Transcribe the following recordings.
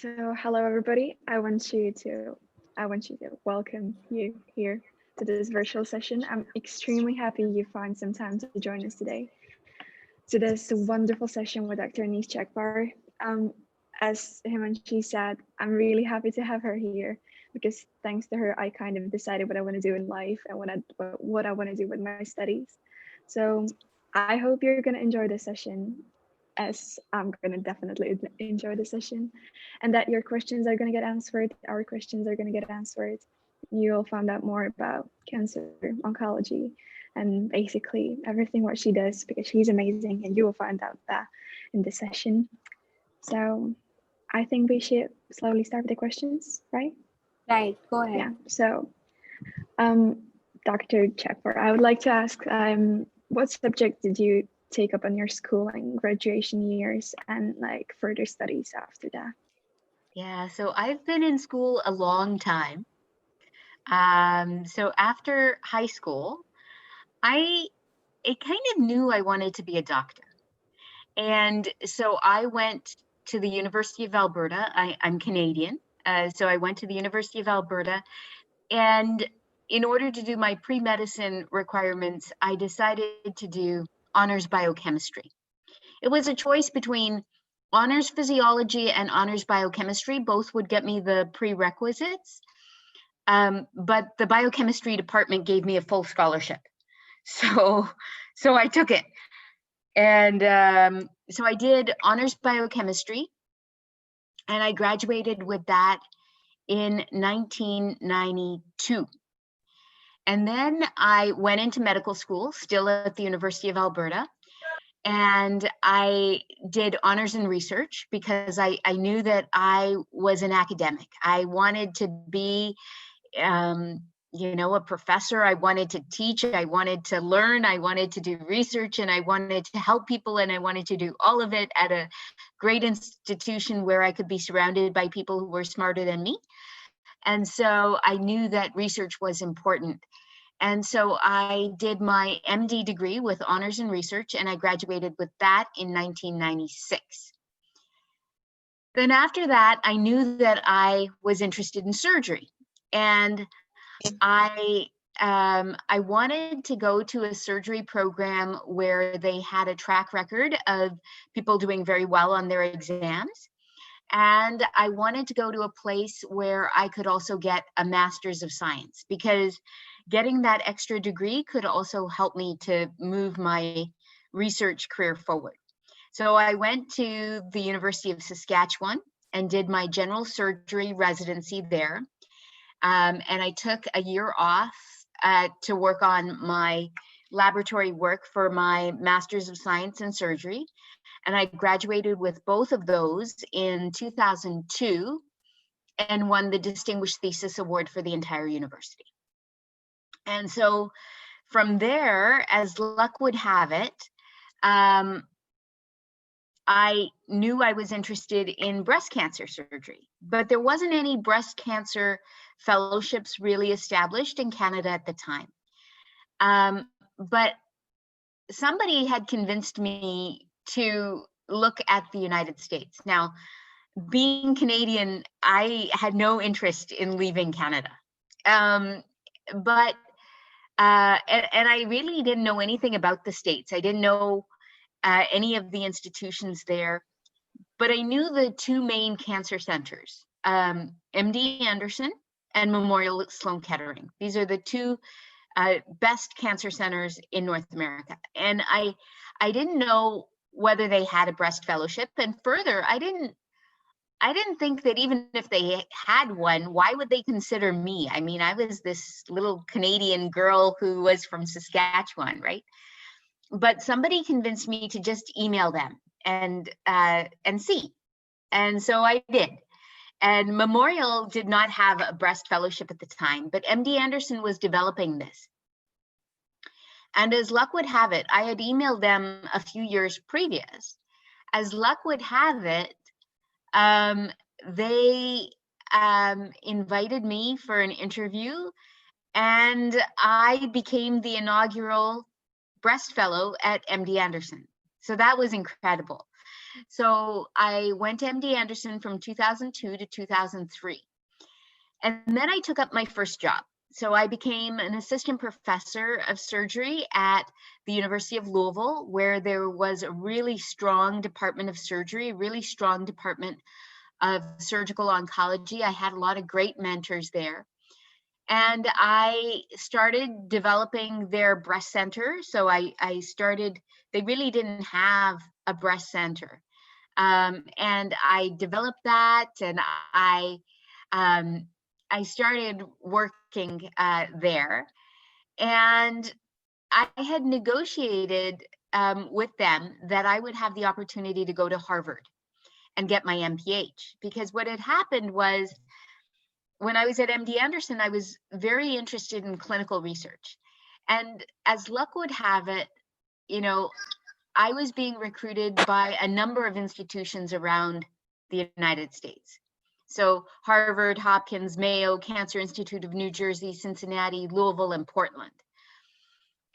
So hello everybody. I want you to welcome you here to this virtual session. I'm extremely happy you find some time to join us today to this wonderful session with Dr. Anise Chakbar. As Himanshi said, I'm really happy to have her here because thanks to her, I kind of decided what I want to do in life and what I want to do with my studies. So I hope you're going to enjoy this session as I'm going to definitely enjoy the session and that your questions are going to get answered. Our questions are going to get answered. You'll find out more about cancer, oncology, and basically everything what she does because she's amazing and you will find out that in this session. So I think we should slowly start with the questions, right? Right, go ahead. Yeah. So Dr. Chakbar, I would like to ask what subject did you take up on your schooling, graduation years, and like further studies after that? Yeah, so I've been in school a long time. So after high school, I kind of knew I wanted to be a doctor. And so I went to the University of Alberta. I'm Canadian. So I went to the University of Alberta. And in order to do my pre-medicine requirements, I decided to do honors biochemistry. It was a choice between honors physiology and honors biochemistry. Both would get me the prerequisites. But the biochemistry department gave me a full scholarship. So I took it. And so I did honors biochemistry, and I graduated with that in 1992. And then I went into medical school, still at the University of Alberta. And I did honors in research because I knew that I was an academic. I wanted to be, a professor. I wanted to teach. I wanted to learn. I wanted to do research, and I wanted to help people. And I wanted to do all of it at a great institution where I could be surrounded by people who were smarter than me. And so I knew that research was important. And so I did my MD degree with honors in research, and I graduated with that in 1996. Then after that, I knew that I was interested in surgery, and I wanted to go to a surgery program where they had a track record of people doing very well on their exams. And I wanted to go to a place where I could also get a master's of science, because getting that extra degree could also help me to move my research career forward. So I went to the University of Saskatchewan and did my general surgery residency there. And I took a year off to work on my laboratory work for my master's of science in surgery. And I graduated with both of those in 2002 and won the Distinguished Thesis Award for the entire university. And so from there, as luck would have it, I knew I was interested in breast cancer surgery, but there wasn't any breast cancer fellowships really established in Canada at the time. But somebody had convinced me to look at the United States. Now, being Canadian, I had no interest in leaving Canada. And I really didn't know anything about the States. I didn't know any of the institutions there, but I knew the two main cancer centers, MD Anderson and Memorial Sloan Kettering. These are the two best cancer centers in North America. And I didn't know whether they had a breast fellowship. And further, I didn't think that even if they had one, why would they consider me? I mean, I was this little Canadian girl who was from Saskatchewan, right? But somebody convinced me to just email them and see. And so I did. And Memorial did not have a breast fellowship at the time, but MD Anderson was developing this. And as luck would have it, I had emailed them a few years previous. As luck would have it, they invited me for an interview, and I became the inaugural breast fellow at MD Anderson. So that was incredible. So I went to MD Anderson from 2002 to 2003. And then I took up my first job. So I became an assistant professor of surgery at the University of Louisville, where there was a really strong department of surgery, really strong department of surgical oncology. I had a lot of great mentors there. And I started developing their breast center. So I started, they really didn't have a breast center. And I developed that, and I started working there, and I had negotiated with them that I would have the opportunity to go to Harvard and get my MPH, because what had happened was when I was at MD Anderson, I was very interested in clinical research. And as luck would have it, you know, I was being recruited by a number of institutions around the United States. So Harvard, Hopkins, Mayo, Cancer Institute of New Jersey, Cincinnati, Louisville, and Portland.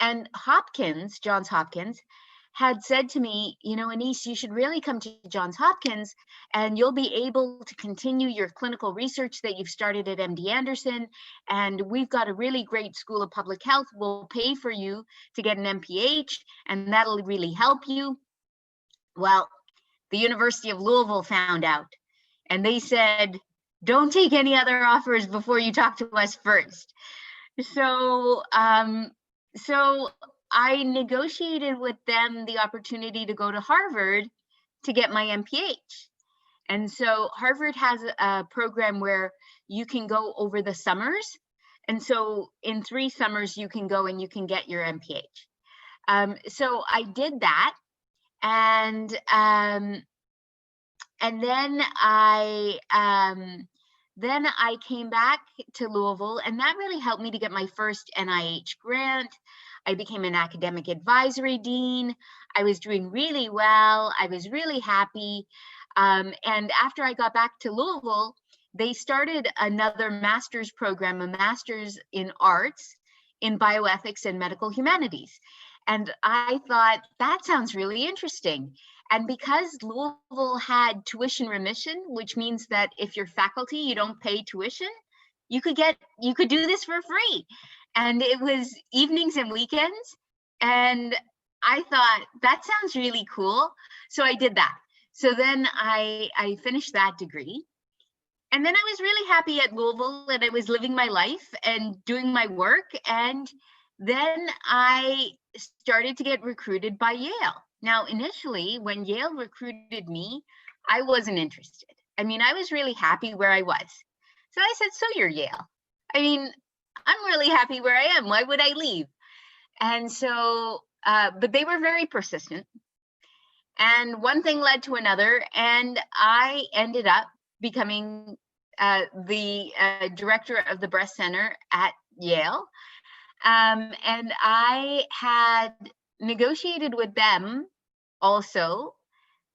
And Hopkins, Johns Hopkins, had said to me, you know, Anise, you should really come to Johns Hopkins and you'll be able to continue your clinical research that you've started at MD Anderson. And we've got a really great school of public health. We'll pay for you to get an MPH, and that'll really help you. Well, the University of Louisville found out, and they said, don't take any other offers before you talk to us first. So I negotiated with them the opportunity to go to Harvard to get my MPH. And so Harvard has a program where you can go over the summers. And so in 3 summers, you can go and you can get your MPH. So I did that. And then I came back to Louisville, and that really helped me to get my first NIH grant. I became an academic advisory dean. I was doing really well. I was really happy. And after I got back to Louisville, they started another master's program, a master's in arts, in bioethics and medical humanities. And I thought, that sounds really interesting. And because Louisville had tuition remission, which means that if you're faculty, you don't pay tuition, you could do this for free. And it was evenings and weekends. And I thought, that sounds really cool. So I did that. So then I finished that degree. And then I was really happy at Louisville, and I was living my life and doing my work. And then I started to get recruited by Yale. Now, initially, when Yale recruited me, I wasn't interested. I mean, I was really happy where I was. So I said, so you're Yale. I mean, I'm really happy where I am. Why would I leave? And so, but they were very persistent. And one thing led to another, and I ended up becoming the director of the breast center at Yale. And I had negotiated with them also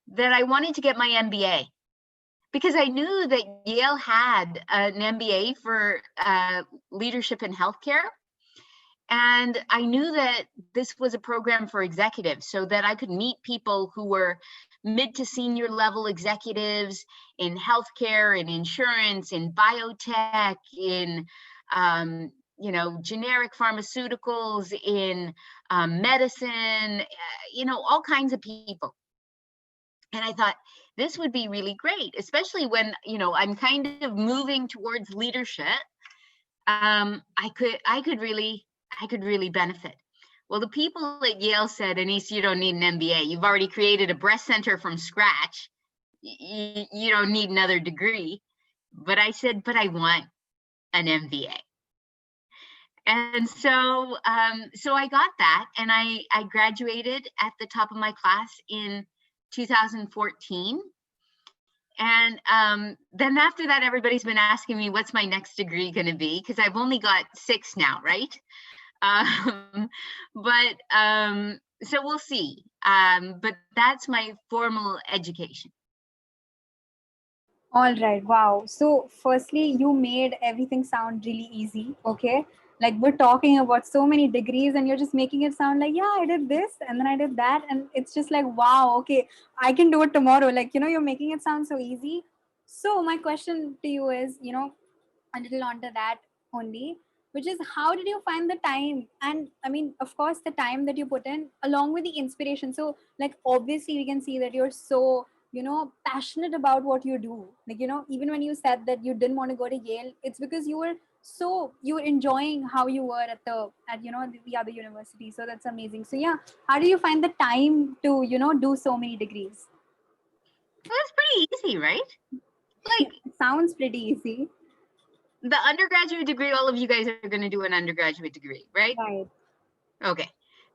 that I wanted to get my MBA, because I knew that Yale had an MBA for leadership in healthcare. And I knew that this was a program for executives, so that I could meet people who were mid to senior level executives in healthcare, in insurance, in biotech, in generic pharmaceuticals, in medicine, all kinds of people. And I thought this would be really great, especially when, I'm kind of moving towards leadership. I could really benefit. Well, the people at Yale said, Anise, you don't need an MBA. You've already created a breast center from scratch. You don't need another degree. But I said, but I want an MBA. And so I got that, and I graduated at the top of my class in 2014. And then after that, everybody's been asking me, what's my next degree going to be? Because I've only got 6 now, right? So we'll see. But that's my formal education. All right. Wow. So firstly, you made everything sound really easy. Okay. Like we're talking about so many degrees and you're just making it sound like, yeah, I did this and then I did that. And it's just like, wow, okay, I can do it tomorrow. Like, you're making it sound so easy. So my question to you is, a little onto that only, which is how did you find the time? And I mean, of course, the time that you put in along with the inspiration. So, like, obviously, we can see that you're so, passionate about what you do. Like, even when you said that you didn't want to go to Yale, it's because you were enjoying how you were at the other university. So that's amazing. So yeah, how do you find the time to do so many degrees? Well, it's pretty easy, right? Like It sounds pretty easy. the undergraduate degree, all of you guys are going to do an undergraduate degree, right? Right. Okay.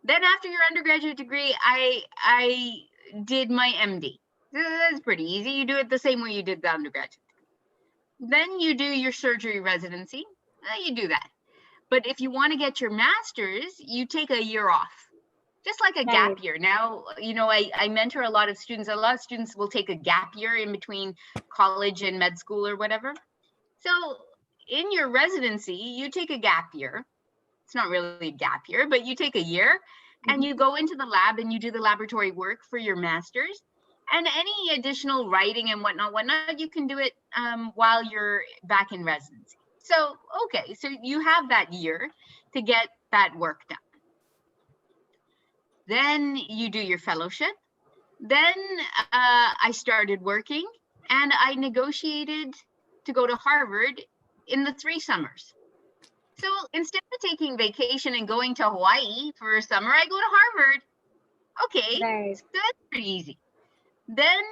Then after your undergraduate degree, I did my MD. That's pretty easy. You do it the same way you did the undergraduate degree. Then you do your surgery residency. You do that. But if you want to get your master's, you take a year off, just like a Right. gap year. Now, I mentor a lot of students. A lot of students will take a gap year in between college and med school or whatever. So in your residency, you take a gap year. It's not really a gap year, but you take a year and you go into the lab and you do the laboratory work for your master's. And any additional writing and whatnot, you can do it while you're back in residency. So, okay, so you have that year to get that work done. Then you do your fellowship. Then I started working and I negotiated to go to Harvard in the 3 summers. So instead of taking vacation and going to Hawaii for a summer, I go to Harvard. Okay, Right. so that's pretty easy. Then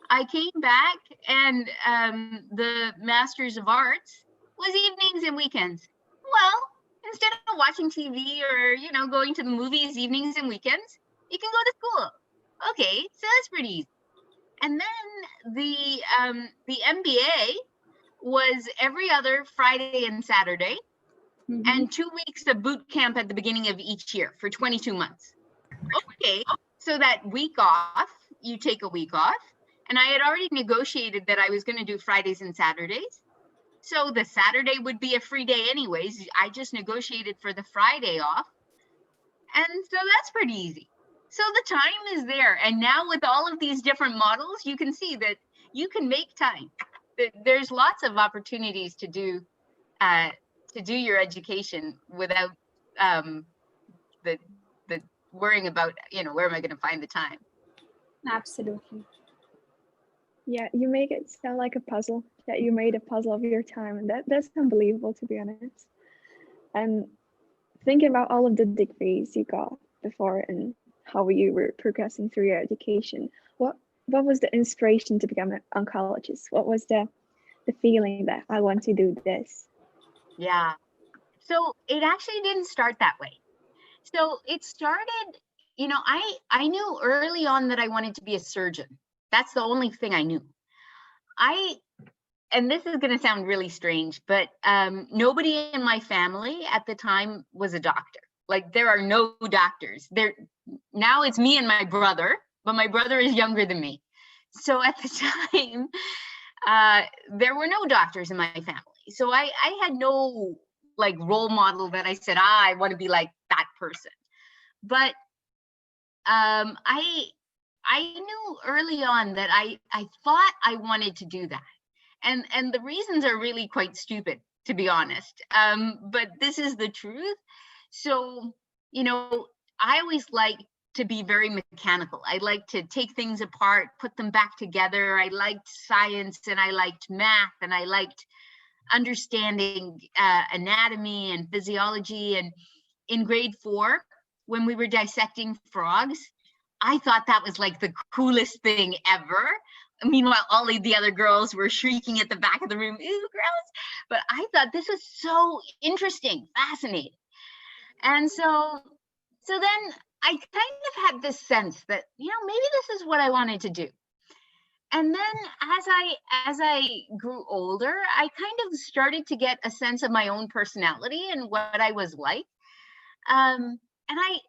I came back and the Masters of Arts was evenings and weekends. Well, instead of watching TV or, going to the movies evenings and weekends, you can go to school. Okay, so that's pretty easy. And then the MBA was every other Friday and Saturday, and 2 weeks of boot camp at the beginning of each year for 22 months. Okay, so that week off, you take a week off. And I had already negotiated that I was going to do Fridays and Saturdays. So the Saturday would be a free day anyways. I just negotiated for the Friday off. And so that's pretty easy. So the time is there. And now with all of these different models, you can see that you can make time. There's lots of opportunities to do your education without the worrying about, where am I going to find the time? Absolutely. Yeah, you make it sound like a puzzle. That you made a puzzle of your time, and that's unbelievable, to be honest. And thinking about all of the degrees you got before and how you were progressing through your education, what was the inspiration to become an oncologist? What was the feeling that I want to do this? Yeah. So it actually didn't start that way. So it started, I knew early on that I wanted to be a surgeon. That's the only thing I knew. And this is going to sound really strange, but nobody in my family at the time was a doctor. Like there are no doctors there. Now it's me and my brother, but my brother is younger than me. So at the time, there were no doctors in my family. So I had no like role model that I said, I want to be like that person. But I knew early on that I thought I wanted to do that. And the reasons are really quite stupid, to be honest. But this is the truth. So, I always like to be very mechanical. I like to take things apart, put them back together. I liked science and I liked math and I liked understanding anatomy and physiology. And in grade 4, when we were dissecting frogs, I thought that was like the coolest thing ever. Meanwhile, all of the other girls were shrieking at the back of the room, "Ew, gross." But I thought this was so interesting, fascinating. And so then I kind of had this sense that, maybe this is what I wanted to do. And then as I grew older, I kind of started to get a sense of my own personality and what I was like. And I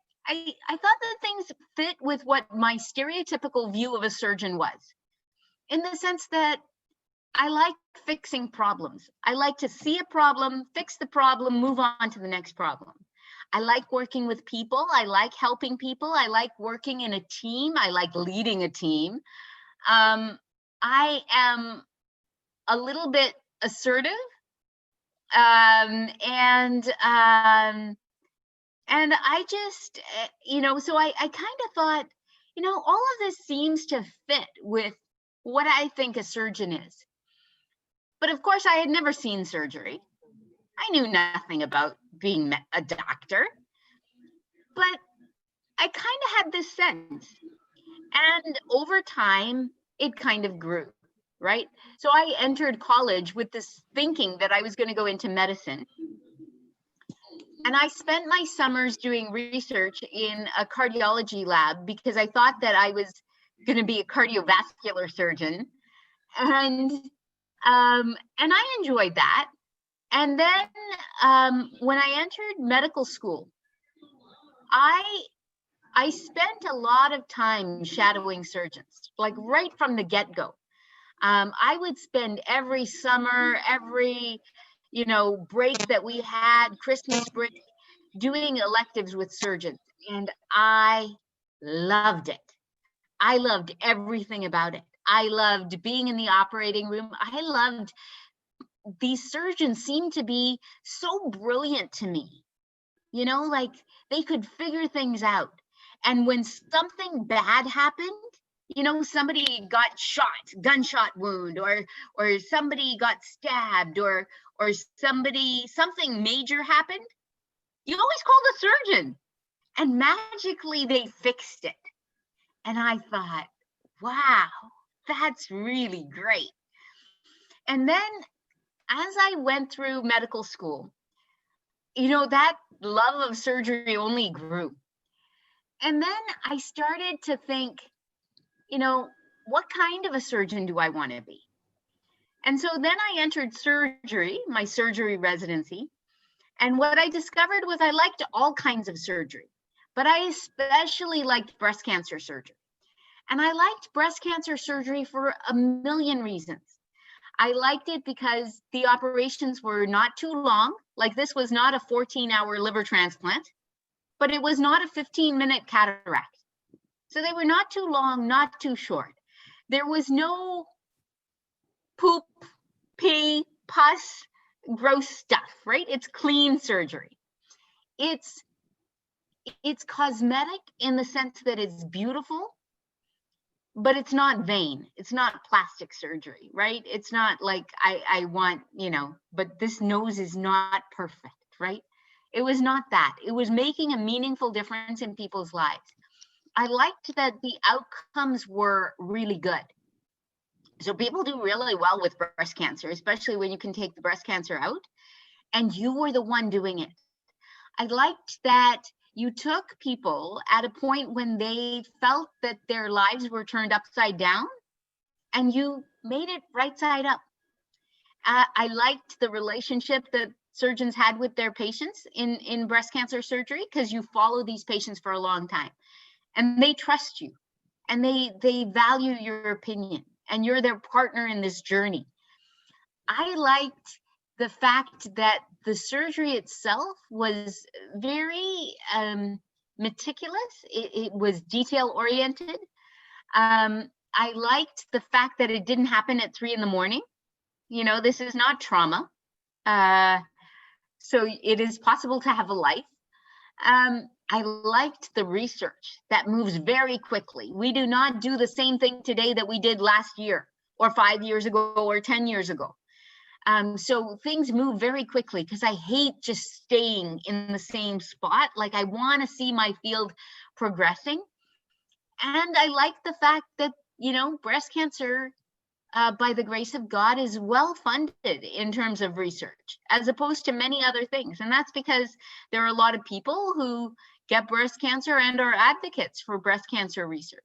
thought that things fit with what my stereotypical view of a surgeon was, in the sense that I like fixing problems. I like to see a problem, fix the problem, move on to the next problem. I like working with people. I like helping people. I like working in a team. I like leading a team. I am a little bit assertive, and I just, so I kind of thought, all of this seems to fit with what I think a surgeon is. But of course, I had never seen surgery. I knew nothing about being a doctor, but I kind of had this sense. And over time, it kind of grew, right? So I entered college with this thinking that I was going to go into medicine. And I spent my summers doing research in a cardiology lab because I thought that I was going to be a cardiovascular surgeon. And I enjoyed that. And then when I entered medical school, I spent a lot of time shadowing surgeons, like right from the get-go. I would spend every summer, every break that we had, Christmas break, doing electives with surgeons. And I loved it. I loved everything about it. I loved being in the operating room. I loved these surgeons seemed to be so brilliant to me, like they could figure things out. And when something bad happened, somebody got shot, gunshot wound, or somebody got stabbed, or something major happened, you always called a surgeon, and magically they fixed it. And I thought, wow, that's really great. And then as I went through medical school, that love of surgery only grew. And then I started to think, what kind of a surgeon do I want to be? And so then I entered surgery, my surgery residency. And what I discovered was I liked all kinds of surgery, but I especially liked breast cancer surgery. And I liked breast cancer surgery for a million reasons. I liked it because the operations were not too long. Like this was not a 14-hour liver transplant, but it was not a 15-minute cataract. So they were not too long, not too short. There was no poop, pee, pus, gross stuff, right? It's clean surgery. It's cosmetic in the sense that it's beautiful, but it's not vain. It's not plastic surgery, right? It's not like I want, but this nose is not perfect, right? It was not that. It was making a meaningful difference in people's lives. I liked that the outcomes were really good. So people do really well with breast cancer, especially when you can take the breast cancer out and you were the one doing it. I liked that you took people at a point when they felt that their lives were turned upside down and you made it right side up. I liked the relationship that surgeons had with their patients in breast cancer surgery because you follow these patients for a long time and they trust you and they value your opinion and you're their partner in this journey. I liked the fact that the surgery itself was very meticulous. It was detail oriented. I liked the fact that it didn't happen at 3 a.m. This is not trauma. So it is possible to have a life. I liked the research that moves very quickly. We do not do the same thing today that we did last year or 5 years ago or 10 years ago. So things move very quickly because I hate just staying in the same spot. Like I want to see my field progressing. And I like the fact that, breast cancer, by the grace of God, is well funded in terms of research, as opposed to many other things. And that's because there are a lot of people who get breast cancer and are advocates for breast cancer research.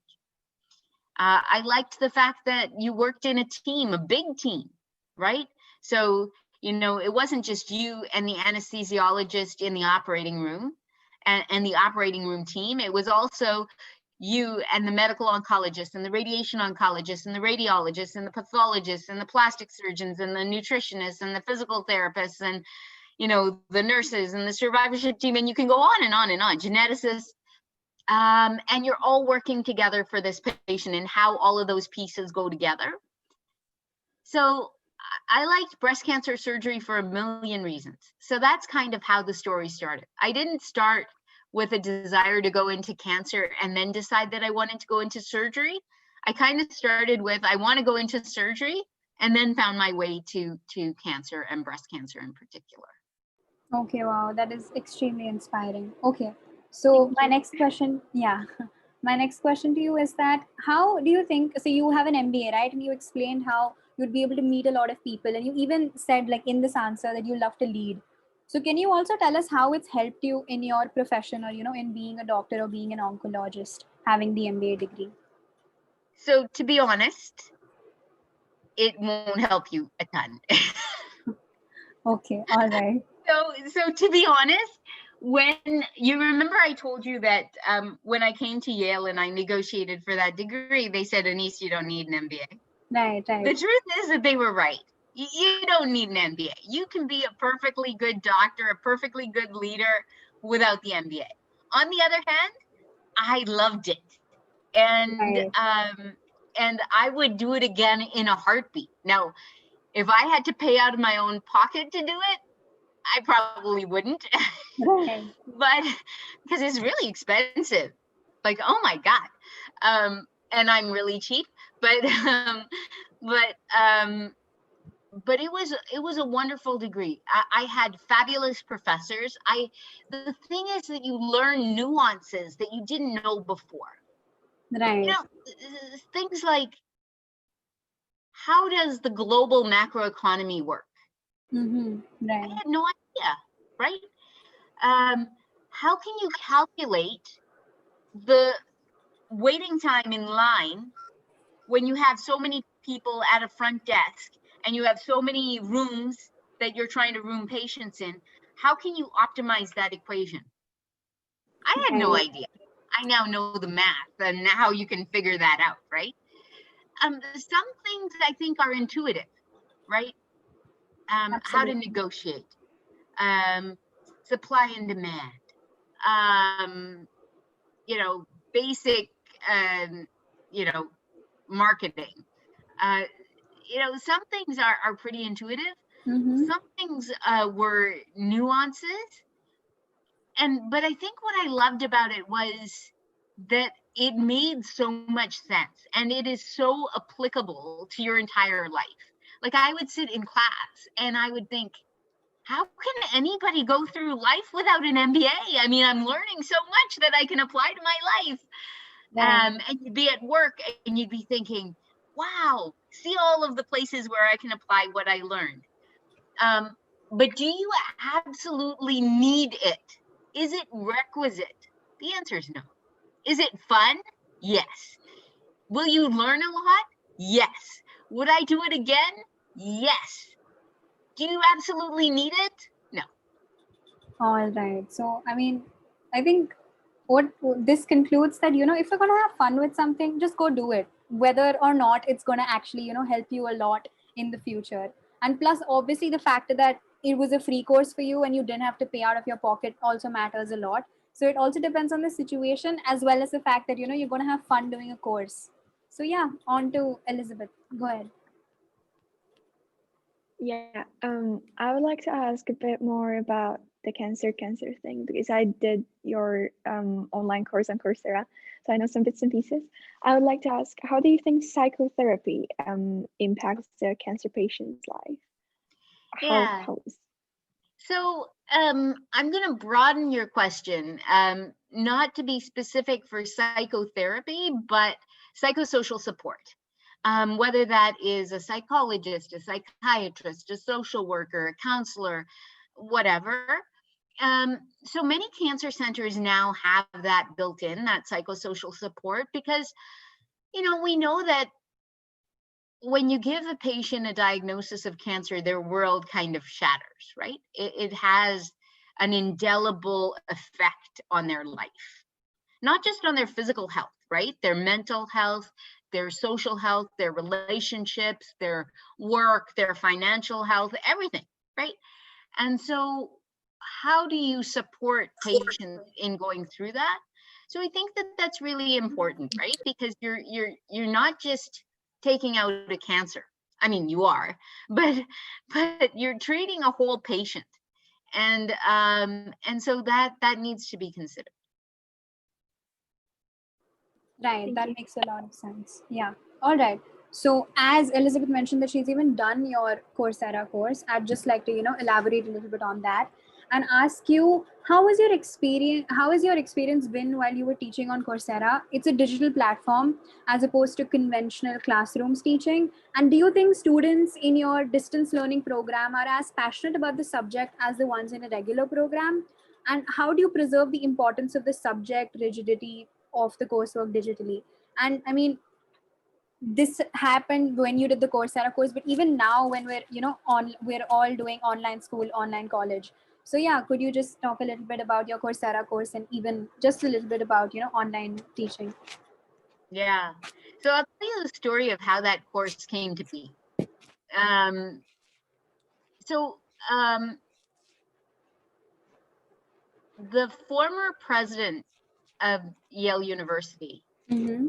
I liked the fact that you worked in a team, a big team, right? So, it wasn't just you and the anesthesiologist in the operating room and the operating room team. It was also, you and the medical oncologist and the radiation oncologist and the radiologist and the pathologist and the plastic surgeons and the nutritionists and the physical therapists and, you know, the nurses and the survivorship team, and you can go on and on and on, geneticists, and you're all working together for this patient and how all of those pieces go together. So I liked breast cancer surgery for a million reasons. So that's kind of how the story started. I didn't start with a desire to go into cancer and then decide that I wanted to go into surgery. I kind of started with, I want to go into surgery, and then found my way to cancer and breast cancer in particular. Okay, wow, that is extremely inspiring. Okay, so my next question, yeah, my next question to you is that how do you think, so you have an MBA, right? And you explained how you'd be able to meet a lot of people, and you even said like in this answer that you love to lead. So can you also tell us how it's helped you in your profession, or, you know, in being a doctor or being an oncologist, having the MBA degree? So to be honest, it won't help you a ton. Okay, all right. So to be honest, when you remember, I told you that when I came to Yale and I negotiated for that degree, they said, Anis, you don't need an MBA. Right, The right. truth is that they were right. You don't need an MBA. You can be a perfectly good doctor, a perfectly good leader without the MBA. On the other hand, I loved it. Right. And I would do it again in a heartbeat. Now, if I had to pay out of my own pocket to do it, I probably wouldn't. Right. But because it's really expensive. Like, oh my God. And I'm really cheap, but it was a wonderful degree. I had fabulous professors. The thing is that you learn nuances that you didn't know before. Right. You know, things like, how does the global macroeconomy work? Mm-hmm. I Right. had no idea, right? How can you calculate the waiting time in line when you have so many people at a front desk and you have so many rooms that you're trying to room patients in? How can you optimize that equation? I had no Right. idea. I now know the math and how you can figure that out, right? Some things I think are intuitive, right? How to Absolutely. negotiate, supply and demand, you know, basic, you know, marketing. You know, some things are pretty intuitive. Mm-hmm. Some things were nuances. But I think what I loved about it was that it made so much sense and it is so applicable to your entire life. Like, I would sit in class and I would think, how can anybody go through life without an MBA? I mean, I'm learning so much that I can apply to my life. Right. And you'd be at work and you'd be thinking, wow, see all of the places where I can apply what I learned. But do you absolutely need it? Is it requisite? The answer is no. Is it fun? Yes. Will you learn a lot? Yes. Would I do it again? Yes. Do you absolutely need it? No. All right. So, I mean, I think what this concludes that, you know, if you're going to have fun with something, just go do it, whether or not it's going to actually, you know, help you a lot in the future. And plus, obviously, the fact that it was a free course for you and you didn't have to pay out of your pocket also matters a lot. So it also depends on the situation, as well as the fact that, you know, you're going to have fun doing a course. So yeah, on to Elizabeth. Go ahead. Yeah, I would like to ask a bit more about the cancer thing, because I did your online course on Coursera, so I know some bits and pieces. I would like to ask, how do you think psychotherapy impacts the cancer patient's life? Yeah. How is So I'm going to broaden your question, not to be specific for psychotherapy, but psychosocial support. Whether that is a psychologist, a psychiatrist, a social worker, a counselor, whatever. So many cancer centers now have that built in, that psychosocial support, because, you know, we know that when you give a patient a diagnosis of cancer, their world kind of shatters, right? It has an indelible effect on their life. not just on their physical health, right? Their mental health, their social health, their relationships, their work, their financial health, everything, right? And so how do you support patients in going through that? So I think that that's really important, right? Because you're not just taking out a cancer. I mean, you are, but you're treating a whole patient, and so that needs to be considered. Right, Thank that you. makes a lot of sense. Yeah. All right. So as Elizabeth mentioned that she's even done your Coursera course, I'd just like to, elaborate a little bit on that and ask you, how is your experience been while you were teaching on Coursera? It's a digital platform as opposed to conventional classrooms teaching. And do you think students in your distance learning program are as passionate about the subject as the ones in a regular program? And how do you preserve the importance of the subject rigidity of the coursework digitally? And I mean, this happened when you did the Coursera course, but even now when we're, we're all doing online school, online college. So yeah, could you just talk a little bit about your Coursera course and even just a little bit about, online teaching? Yeah. So I'll tell you the story of how that course came to be. Um, so the former president of Yale University, Mm-hmm.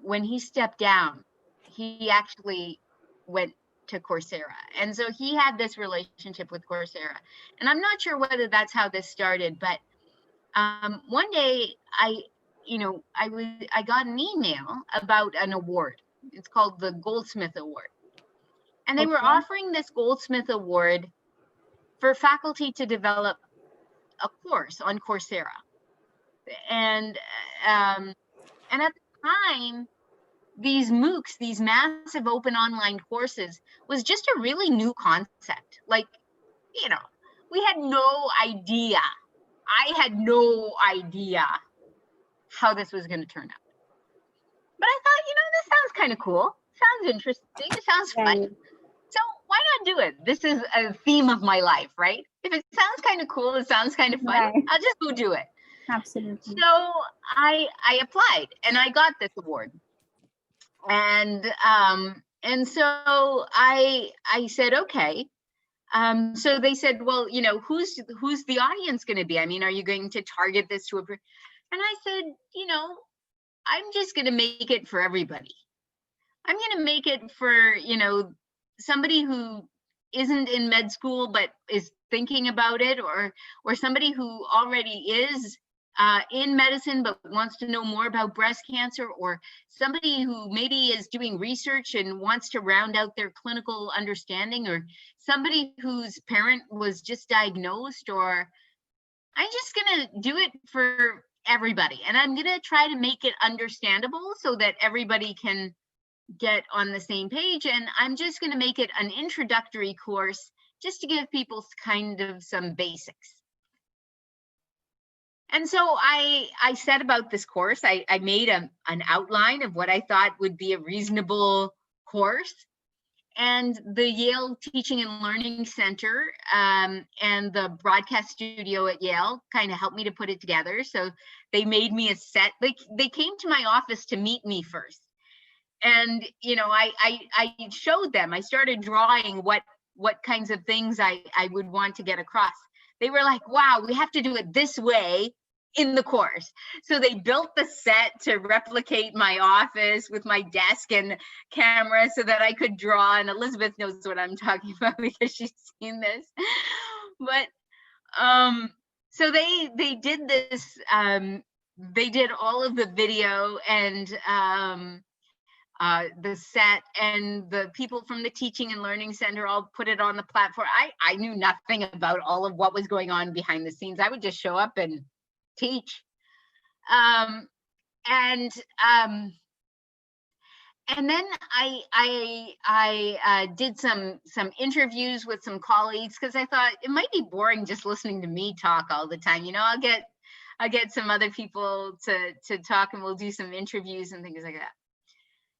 when he stepped down, he actually went to Coursera. And so he had this relationship with Coursera. And I'm not sure whether that's how this started, but one day I got an email about an award. It's called the Goldsmith Award. And they were Okay. offering this Goldsmith Award for faculty to develop a course on Coursera. And at the time, these MOOCs, these massive open online courses, was just a really new concept. Like, we had no idea. I had no idea how this was going to turn out. But I thought, this sounds kind of cool. Sounds interesting. It sounds fun. Right. So why not do it? This is a theme of my life, right? If it sounds kind of cool, it sounds kind of fun, Right. I'll just go do it. Absolutely. So I applied and I got this award. And so I said, okay. So they said, well, who's the audience going to be? I mean, are you going to target this to a? And I said, I'm just going to make it for everybody. I'm going to make it for, somebody who isn't in med school but is thinking about it, or somebody who already is in medicine but wants to know more about breast cancer, or somebody who maybe is doing research and wants to round out their clinical understanding, or somebody whose parent was just diagnosed, or I'm just going to do it for everybody. And I'm going to try to make it understandable so that everybody can get on the same page. And I'm just going to make it an introductory course just to give people kind of some basics. And so I set about this course. I made an outline of what I thought would be a reasonable course. And the Yale Teaching and Learning Center and the broadcast studio at Yale kind of helped me to put it together. So they made me a set. They came to my office to meet me first. And, I showed them, I started drawing what kinds of things I would want to get across. They were like, wow, we have to do it this way in the course. So they built the set to replicate my office with my desk and camera so that I could draw. And Elizabeth knows what I'm talking about because she's seen this. But so they did this, they did all of the video and the set, and the people from the Teaching and Learning Center all put it on the platform. I knew nothing about all of what was going on behind the scenes. I would just show up and teach. And then I did some interviews with some colleagues because I thought it might be boring just listening to me talk all the time. I'll get some other people to talk, and we'll do some interviews and things like that.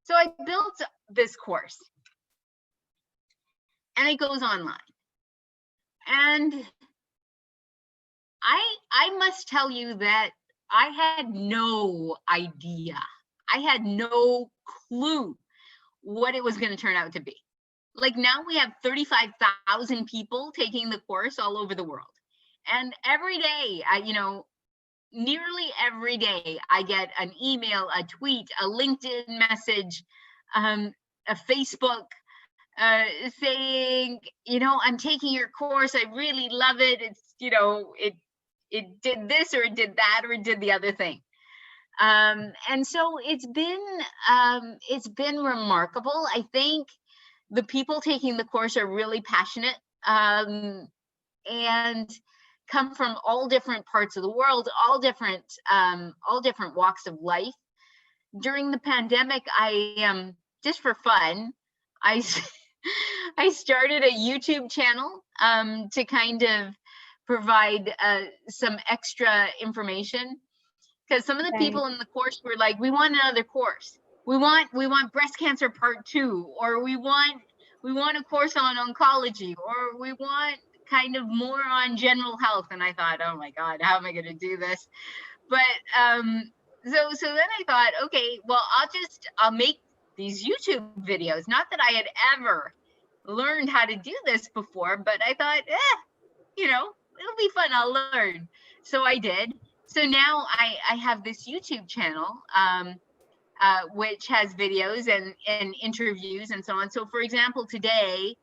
So I built this course, and it goes online. And I must tell you that I had no idea. I had no clue what it was going to turn out to be. Like now we have 35,000 people taking the course all over the world. And every day, nearly every day, I get an email, a tweet, a LinkedIn message, a Facebook saying, I'm taking your course. I really love it. It's, it did this or it did that or it did the other thing. And so it's been remarkable. I think the people taking the course are really passionate and come from all different parts of the world, all different walks of life. During the pandemic, I just for fun, I started a YouTube channel to kind of provide some extra information, because some of the people in the course were like, we want another course. We want breast cancer part 2, or we want a course on oncology, or we want kind of more on general health. And I thought, oh my God, how am I going to do this? But so then I thought, okay, well, I'll make these YouTube videos. Not that I had ever learned how to do this before, but I thought, it'll be fun. I'll learn. So I did. So now I have this YouTube channel, which has videos and interviews and so on. So for example, today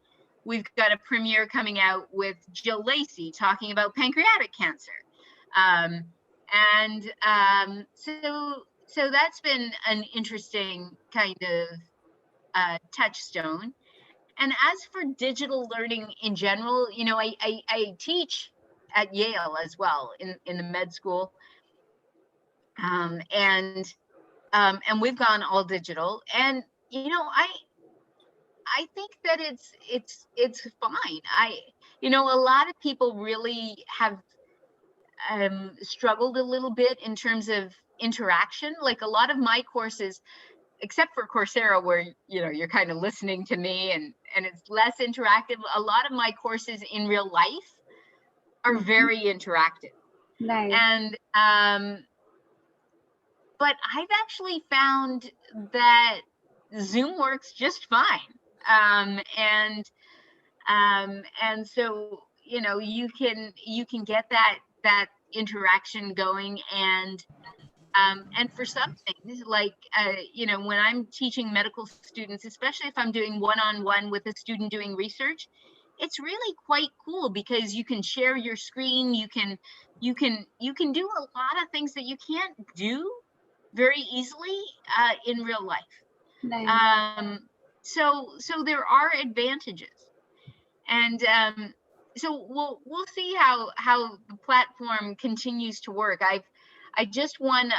we've got a premiere coming out with Jill Lacey talking about pancreatic cancer. So that's been an interesting kind of touchstone. And as for digital learning in general, I teach at Yale as well in the med school. And we've gone all digital, and I think that it's fine. A lot of people really have struggled a little bit in terms of interaction. Like a lot of my courses, except for Coursera, where you're kind of listening to me and it's less interactive, a lot of my courses in real life are very interactive. Nice. And but I've actually found that Zoom works just fine. And so you can get that interaction going, and for some things, like when I'm teaching medical students, especially if I'm doing one-on-one with a student doing research, it's really quite cool because you can share your screen. You can do a lot of things that you can't do very easily in real life. Nice. So there are advantages, and so we'll see how the platform continues to work. I just won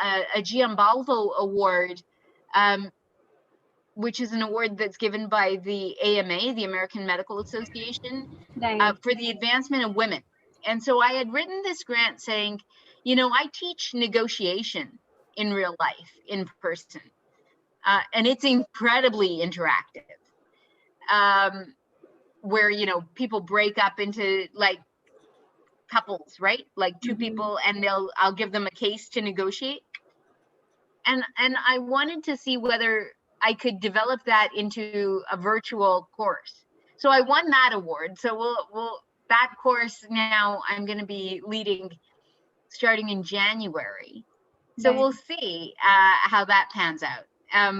a Giambalvo Award, which is an award that's given by the AMA, the American Medical Association, Nice. for the advancement of women. And so I had written this grant saying, I teach negotiation in real life, in person, and it's incredibly interactive, where people break up into like couples, right? Like two people, and I'll give them a case to negotiate. And I wanted to see whether I could develop that into a virtual course. So I won that award. So we'll that course now I'm going to be leading starting in January. So we'll see how that pans out.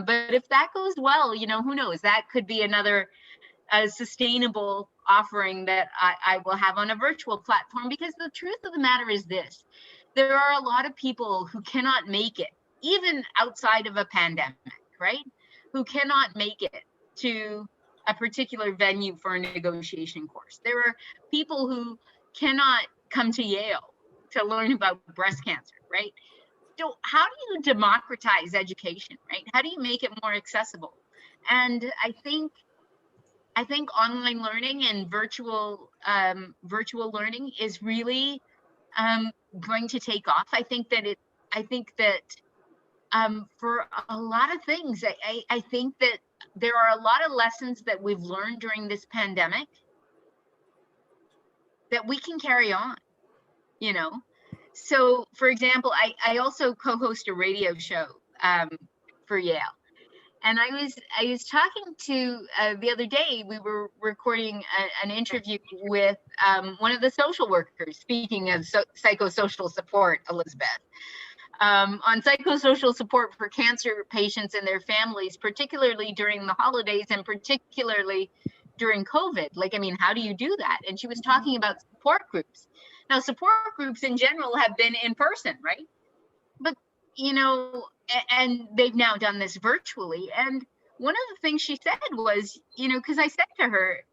But if that goes well, who knows? That could be another sustainable offering that I will have on a virtual platform, because the truth of the matter is this: there are a lot of people who cannot make it, even outside of a pandemic, right? Who cannot make it to a particular venue for a negotiation course. There are people who cannot come to Yale to learn about breast cancer, right? So how do you democratize education, right? How do you make it more accessible? And I think online learning and virtual learning is really going to take off. I think that for a lot of things, I think that there are a lot of lessons that we've learned during this pandemic that we can carry on, So for example, I also co-host a radio show for Yale. And I was talking to the other day, we were recording an interview with one of the social workers, speaking of psychosocial support, Elizabeth, on psychosocial support for cancer patients and their families, particularly during the holidays and particularly during COVID. Like, I mean, how do you do that? And she was talking about support groups. Now, support groups in general have been in person, right? But, you know, and they've now done this virtually. And one of the things she said was, you know, because I said to her,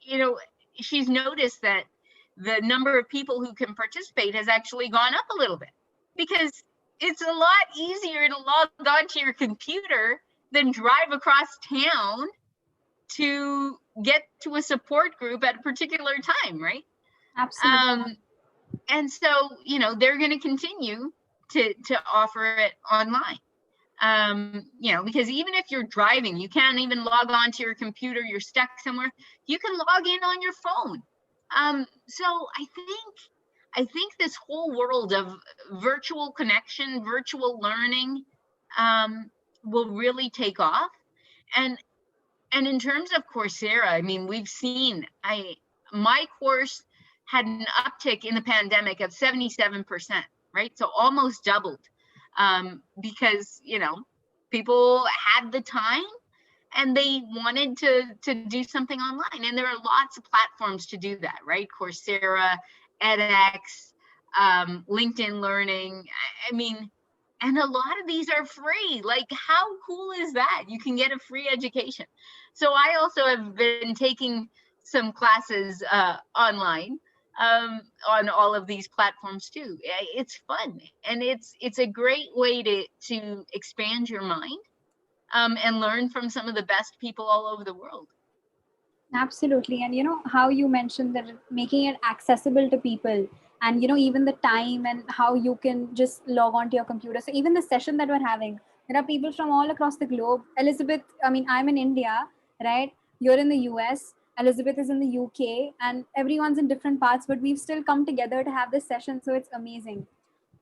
you know, she's noticed that the number of people who can participate has actually gone up a little bit, because it's a lot easier to log onto your computer than drive across town to get to a support group at a particular time, right? Absolutely. And so, you know, they're going to continue to offer it online. You know, because even if you're driving, you can't even log on to your computer, you're stuck somewhere, you can log in on your phone. So I think this whole world of virtual connection, virtual learning, will really take off. And in terms of Coursera, I mean, we've seen, my course had an uptick in the pandemic of 77%, right? So almost doubled, because, you know, people had the time and they wanted to do something online. And there are lots of platforms to do that, right? Coursera, edX, LinkedIn Learning. I mean, and a lot of these are free. Like, how cool is that? You can get a free education. So I also have been taking some classes online on all of these platforms too. It's fun, and it's a great way to expand your mind and learn from some of the best people all over the world. Absolutely. And you know how you mentioned that making it accessible to people, and you know, even the time and how you can just log on to your computer. So even the session that we're having, there are people from all across the globe. Elizabeth, I mean, I'm in India, right? You're in the US, Elizabeth is in the UK, and everyone's in different parts, but we've still come together to have this session. So it's amazing.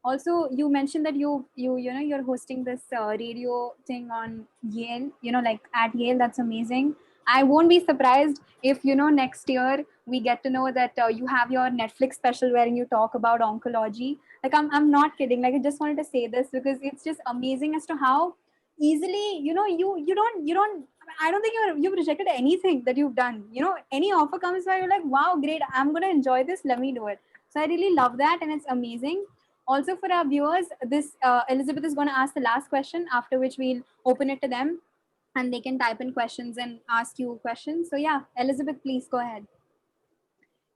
Also, you mentioned that you know, you're hosting this radio thing on Yale, you know, like at Yale. That's amazing. I won't be surprised if, you know, next year we get to know that you have your Netflix special wherein you talk about oncology. Like, I'm not kidding. Like, I just wanted to say this because it's just amazing as to how easily, you know, you don't, I don't think you've rejected anything that you've done. You know, any offer comes by, you're like, wow, great, I'm going to enjoy this. Let me do it. So I really love that. And it's amazing. Also, for our viewers, this Elizabeth is going to ask the last question, after which we'll open it to them and they can type in questions and ask you questions. So yeah, Elizabeth, please go ahead.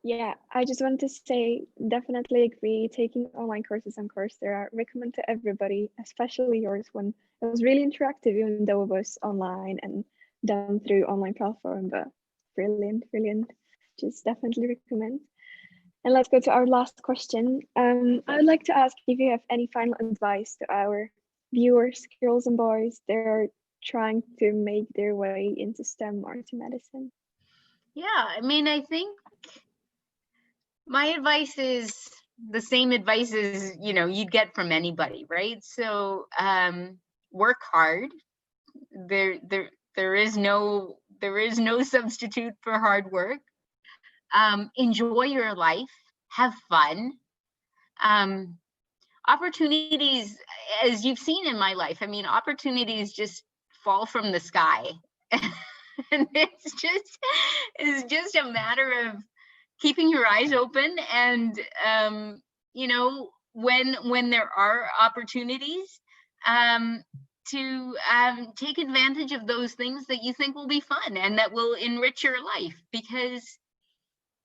Yeah, I just wanted to say, definitely agree. Taking online courses on Coursera, recommend to everybody, especially yours one. It was really interactive, even though it was online and done through online platform, but brilliant. Just definitely recommend. And let's go to our last question. I would like to ask if you have any final advice to our viewers, girls and boys, they're trying to make their way into STEM or to medicine. Yeah, I mean, I think my advice is the same advice as, you know, you'd get from anybody, right? So work hard. There is no substitute for hard work. Enjoy your life, have fun. Opportunities, as you've seen in my life, I mean, opportunities just fall from the sky. And it's just a matter of keeping your eyes open and, you know, when there are opportunities, to take advantage of those things that you think will be fun and that will enrich your life, because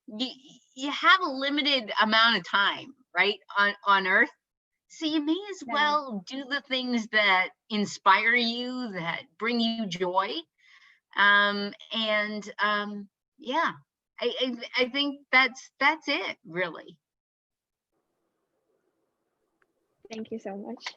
you have a limited amount of time, right, on Earth. So you may as well do the things that inspire you, that bring you joy. Yeah, I think that's it, really. Thank you so much.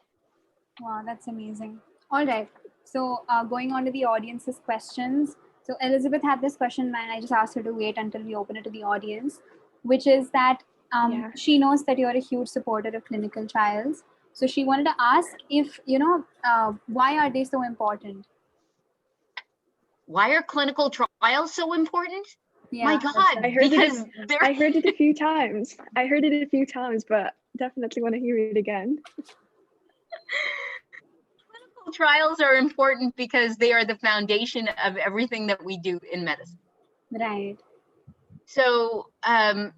Wow, that's amazing. All right. So going on to the audience's questions. So Elizabeth had this question, and I just asked her to wait until we open it to the audience, which is that Yeah. She knows that you're a huge supporter of clinical trials. So she wanted to ask if, why are they so important? Why are clinical trials so important? My Yeah, that's God, I heard because it. they're I heard it a few times. I heard it a few times, but definitely want to hear it again. clinical trials are important because they are the foundation of everything that we do in medicine. right. So,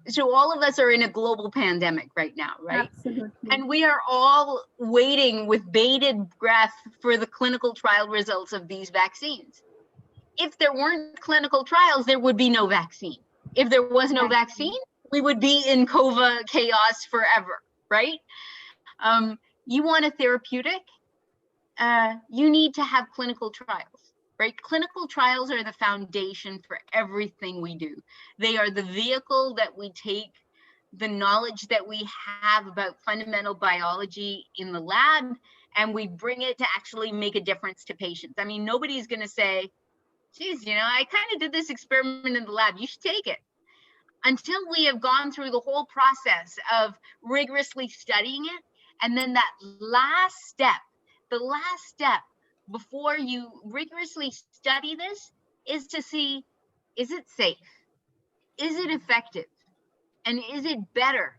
so all of us are in a global pandemic right now, right? Absolutely. And we are all waiting with bated breath for the clinical trial results of these vaccines. If there weren't clinical trials, there would be no vaccine. If there was no Right. vaccine, we would be in COVID chaos forever, right? You want a therapeutic, you need to have clinical trials, right? Clinical trials are the foundation for everything we do. They are the vehicle that we take the knowledge that we have about fundamental biology in the lab, and we bring it to actually make a difference to patients. I mean, nobody's going to say, geez, I kind of did this experiment in the lab, you should take it. Until we have gone through the whole process of rigorously studying it, and then that last step, the last step before you rigorously study this is to see, is it safe? Is it effective? And is it better,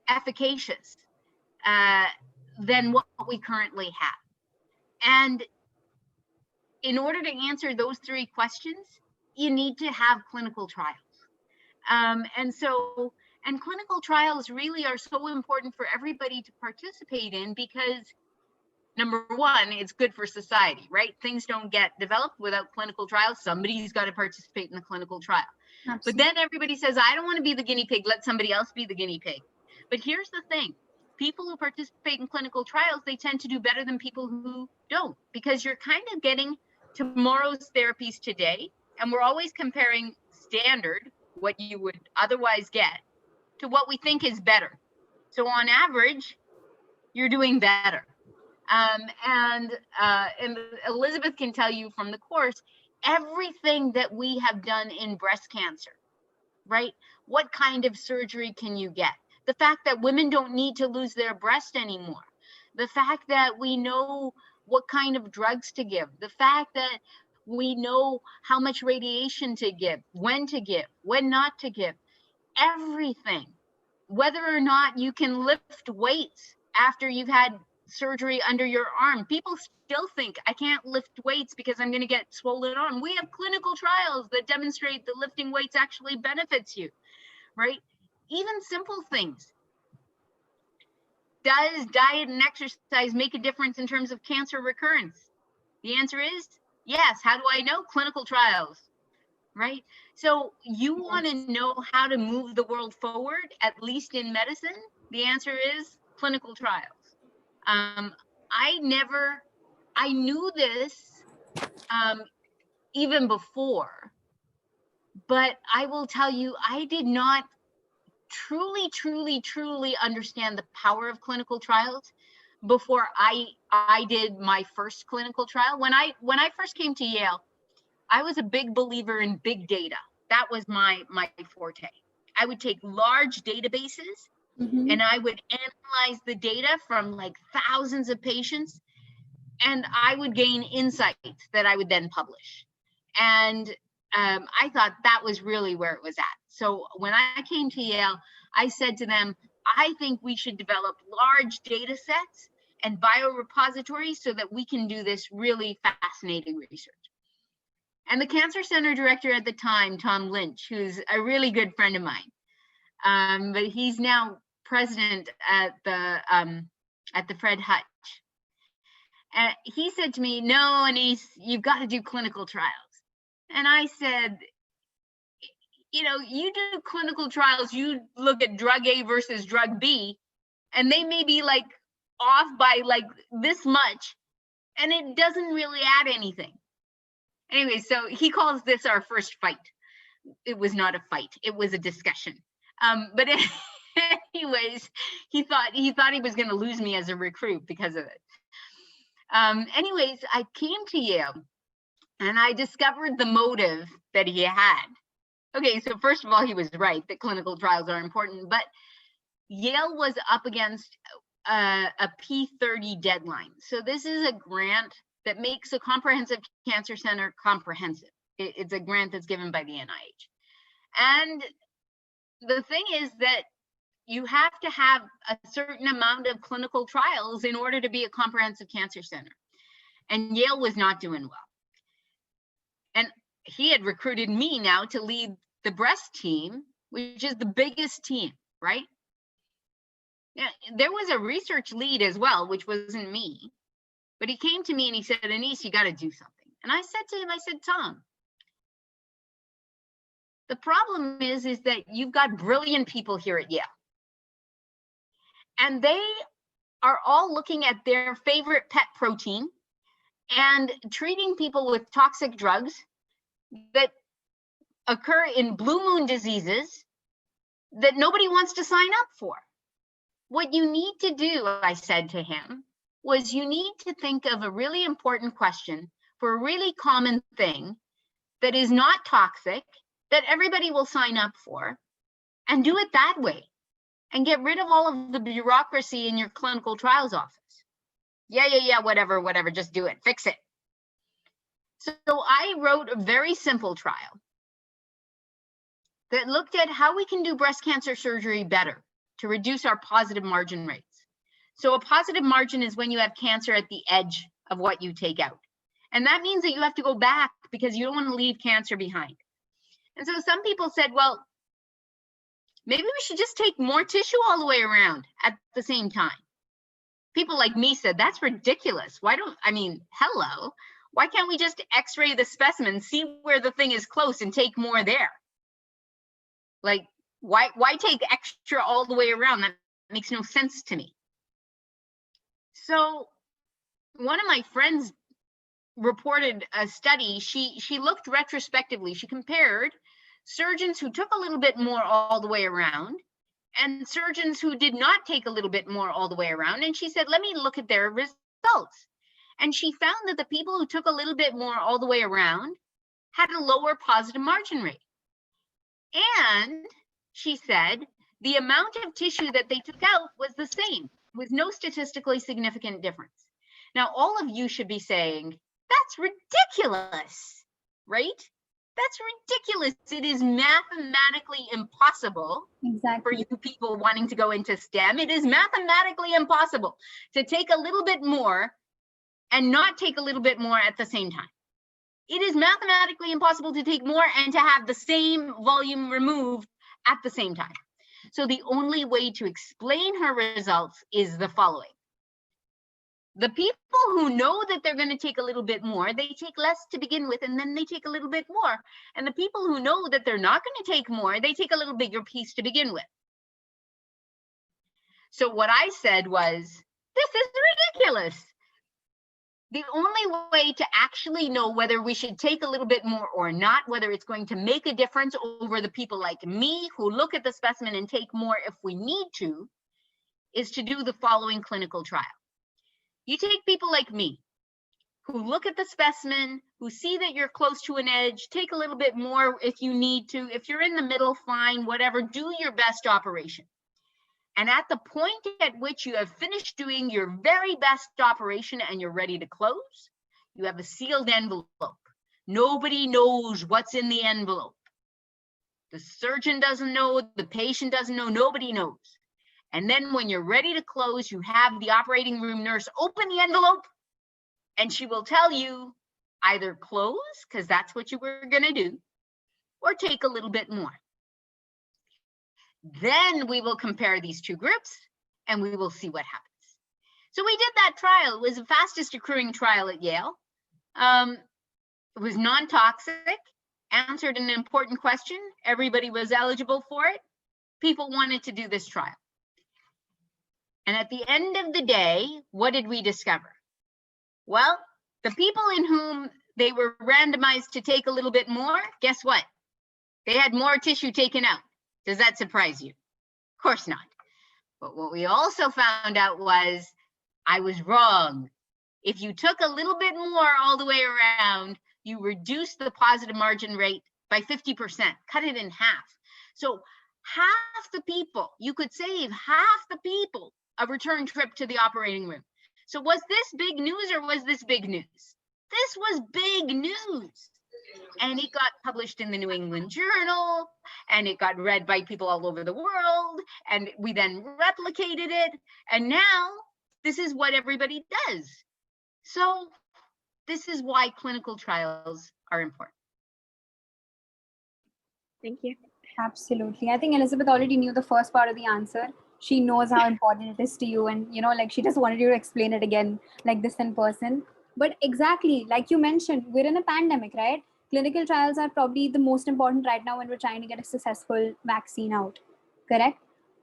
efficacious than what we currently have? And in order to answer those three questions, you need to have clinical trials. And clinical trials really are so important for everybody to participate in because, number one, it's good for society, right? Things don't get developed without clinical trials. Somebody's got to participate in the clinical trial. Absolutely. But then everybody says, I don't want to be the guinea pig, let somebody else be the guinea pig. But here's the thing. People who participate in clinical trials, they tend to do better than people who don't, because you're kind of getting tomorrow's therapies today. And we're always comparing standard, what you would otherwise get, to what we think is better. So on average, you're doing better. And Elizabeth can tell you from the course, everything that we have done in breast cancer, right? What kind of surgery can you get? The fact that women don't need to lose their breast anymore. The fact that we know what kind of drugs to give. The fact that we know how much radiation to give, when not to give. Everything. Whether or not you can lift weights after you've had surgery under your arm. People still think I can't lift weights because I'm going to get swollen arm. We have clinical trials that demonstrate that lifting weights actually benefits you, right? Even simple things. Does diet and exercise make a difference in terms of cancer recurrence? The answer is yes. How do I know? Clinical trials, right? So you want to know how to move the world forward, at least in medicine? The answer is clinical trials. I knew this even before, but I will tell you, I did not truly understand the power of clinical trials before I did my first clinical trial. When I first came to Yale, I was a big believer in big data. That was my forte. I would take large databases and I would analyze the data from like thousands of patients, and I would gain insights that I would then publish. And I thought that was really where it was at. So when I came to Yale, I said to them, I think we should develop large data sets and biorepositories so that we can do this really fascinating research. And the cancer center director at the time, Tom Lynch, who's a really good friend of mine, but he's now president at the Fred Hutch. And he said to me, no, Anise, you've got to do clinical trials. And I said, you do clinical trials, you look at drug A versus drug B, and they may be like off by like this much, and it doesn't really add anything. Anyway, so he calls this our first fight. It was not a fight, it was a discussion. But anyways, he thought he was going to lose me as a recruit because of it. Anyways, I came to Yale and I discovered the motive that he had. Okay, so first of all, he was right that clinical trials are important, but Yale was up against a P30 deadline. So this is a grant that makes a comprehensive cancer center comprehensive. It's a grant that's given by the NIH. And the thing is that you have to have a certain amount of clinical trials in order to be a comprehensive cancer center. And Yale was not doing well. And he had recruited me now to lead the breast team, which is the biggest team, right? Yeah, there was a research lead as well, which wasn't me. But he came to me and he said, Anise, you got to do something. And I said to him, I said, Tom, the problem is that you've got brilliant people here at Yale. And they are all looking at their favorite pet protein and treating people with toxic drugs that occur in blue moon diseases that nobody wants to sign up for. What you need to do, I said to him, was you need to think of a really important question for a really common thing that is not toxic, that everybody will sign up for, and do it that way. And get rid of all of the bureaucracy in your clinical trials office. Yeah, whatever, just do it, fix it. So I wrote a very simple trial that looked at how we can do breast cancer surgery better to reduce our positive margin rates. So a positive margin is when you have cancer at the edge of what you take out. And that means that you have to go back because you don't want to leave cancer behind. And so some people said, well, maybe we should just take more tissue all the way around at the same time. People like me said, that's ridiculous. Hello. Why can't we just x-ray the specimen, see where the thing is close and take more there? Like, why take extra all the way around? That makes no sense to me. So one of my friends reported a study. She looked retrospectively. She compared surgeons who took a little bit more all the way around and surgeons who did not take a little bit more all the way around. And she said, let me look at their results. And she found that the people who took a little bit more all the way around had a lower positive margin rate. And she said, the amount of tissue that they took out was the same, with no statistically significant difference. Now, all of you should be saying, that's ridiculous, right? That's ridiculous. It is mathematically impossible for you people wanting to go into STEM. It is mathematically impossible to take a little bit more and not take a little bit more at the same time. It is mathematically impossible to take more and to have the same volume removed at the same time. So the only way to explain her results is the following. The people who know that they're going to take a little bit more, they take less to begin with, and then they take a little bit more. And the people who know that they're not going to take more, they take a little bigger piece to begin with. So what I said was, this is ridiculous. The only way to actually know whether we should take a little bit more or not, whether it's going to make a difference over the people like me who look at the specimen and take more if we need to, is to do the following clinical trial. You take people like me who look at the specimen, who see that you're close to an edge, take a little bit more if you need to. If you're in the middle, fine, whatever, do your best operation. And at the point at which you have finished doing your very best operation and you're ready to close, you have a sealed envelope. Nobody knows what's in the envelope. The surgeon doesn't know, the patient doesn't know, nobody knows. And then when you're ready to close, you have the operating room nurse open the envelope and she will tell you either close, because that's what you were going to do, or take a little bit more. Then we will compare these two groups and we will see what happens. So we did that trial. It was the fastest accruing trial at Yale. It was non-toxic, answered an important question. Everybody was eligible for it. People wanted to do this trial. And at the end of the day, what did we discover? Well, the people in whom they were randomized to take a little bit more, guess what? They had more tissue taken out. Does that surprise you? Of course not. But what we also found out was I was wrong. If you took a little bit more all the way around, you reduced the positive margin rate by 50%, cut it in half. So half the people, you could save half the people a return trip to the operating room. So was this big news or was this big news? This was big news. And it got published in the New England Journal, and it got read by people all over the world, and we then replicated it, and now this is what everybody does. So this is why clinical trials are important. Thank you. Absolutely. I think Elizabeth already knew the first part of the answer. She knows how important it is to you, and like she just wanted you to explain it again like this in person. But exactly, like you mentioned, we're in a pandemic, right? Clinical trials are probably the most important right now when we're trying to get a successful vaccine out. Correct?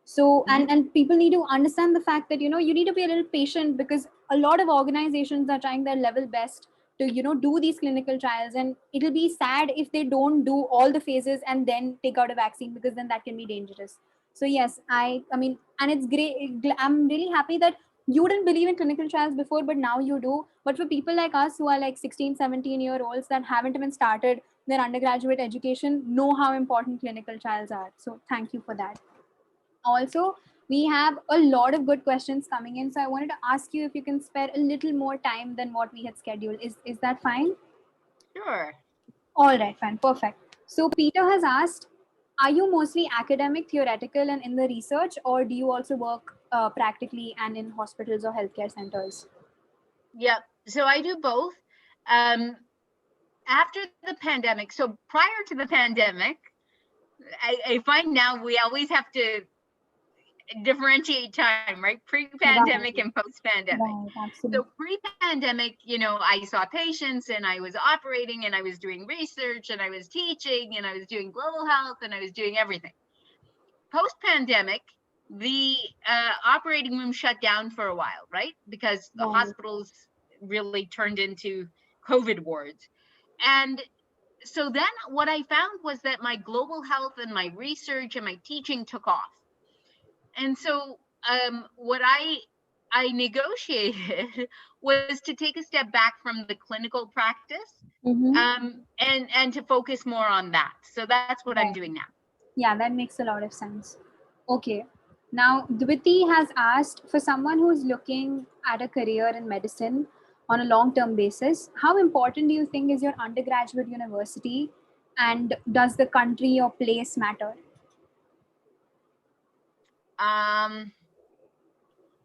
So, and people need to understand the fact that, you need to be a little patient, because a lot of organizations are trying their level best to, do these clinical trials, and it'll be sad if they don't do all the phases and then take out a vaccine, because then that can be dangerous. So yes, I mean, and it's great. I'm really happy that you didn't believe in clinical trials before, but now you do. But for people like us who are like 16, 17-year-olds that haven't even started their undergraduate education, know how important clinical trials are. So thank you for that. Also, we have a lot of good questions coming in. So I wanted to ask you if you can spare a little more time than what we had scheduled. Is that fine? Sure. All right, fine, perfect. So Peter has asked, are you mostly academic, theoretical, and in the research, or do you also work practically and in hospitals or healthcare centers? Yeah, so I do both. After the pandemic, so prior to the pandemic, I find now we always have to differentiate time, right? Pre-pandemic and post-pandemic. Right, absolutely. So pre-pandemic, I saw patients and I was operating and I was doing research and I was teaching and I was doing global health and I was doing everything. Post-pandemic, the operating room shut down for a while, right? Because the hospitals really turned into COVID wards. And so then what I found was that my global health and my research and my teaching took off. And so what I negotiated was to take a step back from the clinical practice and to focus more on that. So that's what I'm doing now. Yeah, that makes a lot of sense. Okay. Now, Dviti has asked, for someone who's looking at a career in medicine on a long-term basis, how important do you think is your undergraduate university, and does the country or place matter?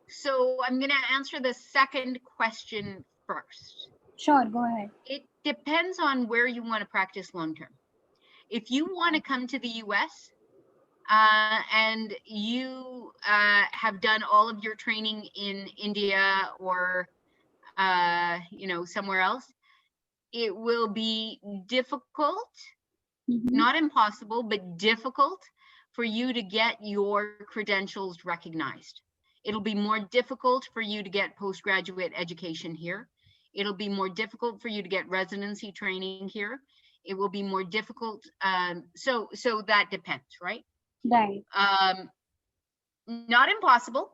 So I'm going to answer the second question first. Sure, go ahead. It depends on where you want to practice long-term. If you want to come to the US and you have done all of your training in India or, somewhere else, it will be difficult, not impossible, but difficult for you to get your credentials recognized. It'll be more difficult for you to get postgraduate education here. It'll be more difficult for you to get residency training here. It will be more difficult. So that depends, right? Right. Not impossible,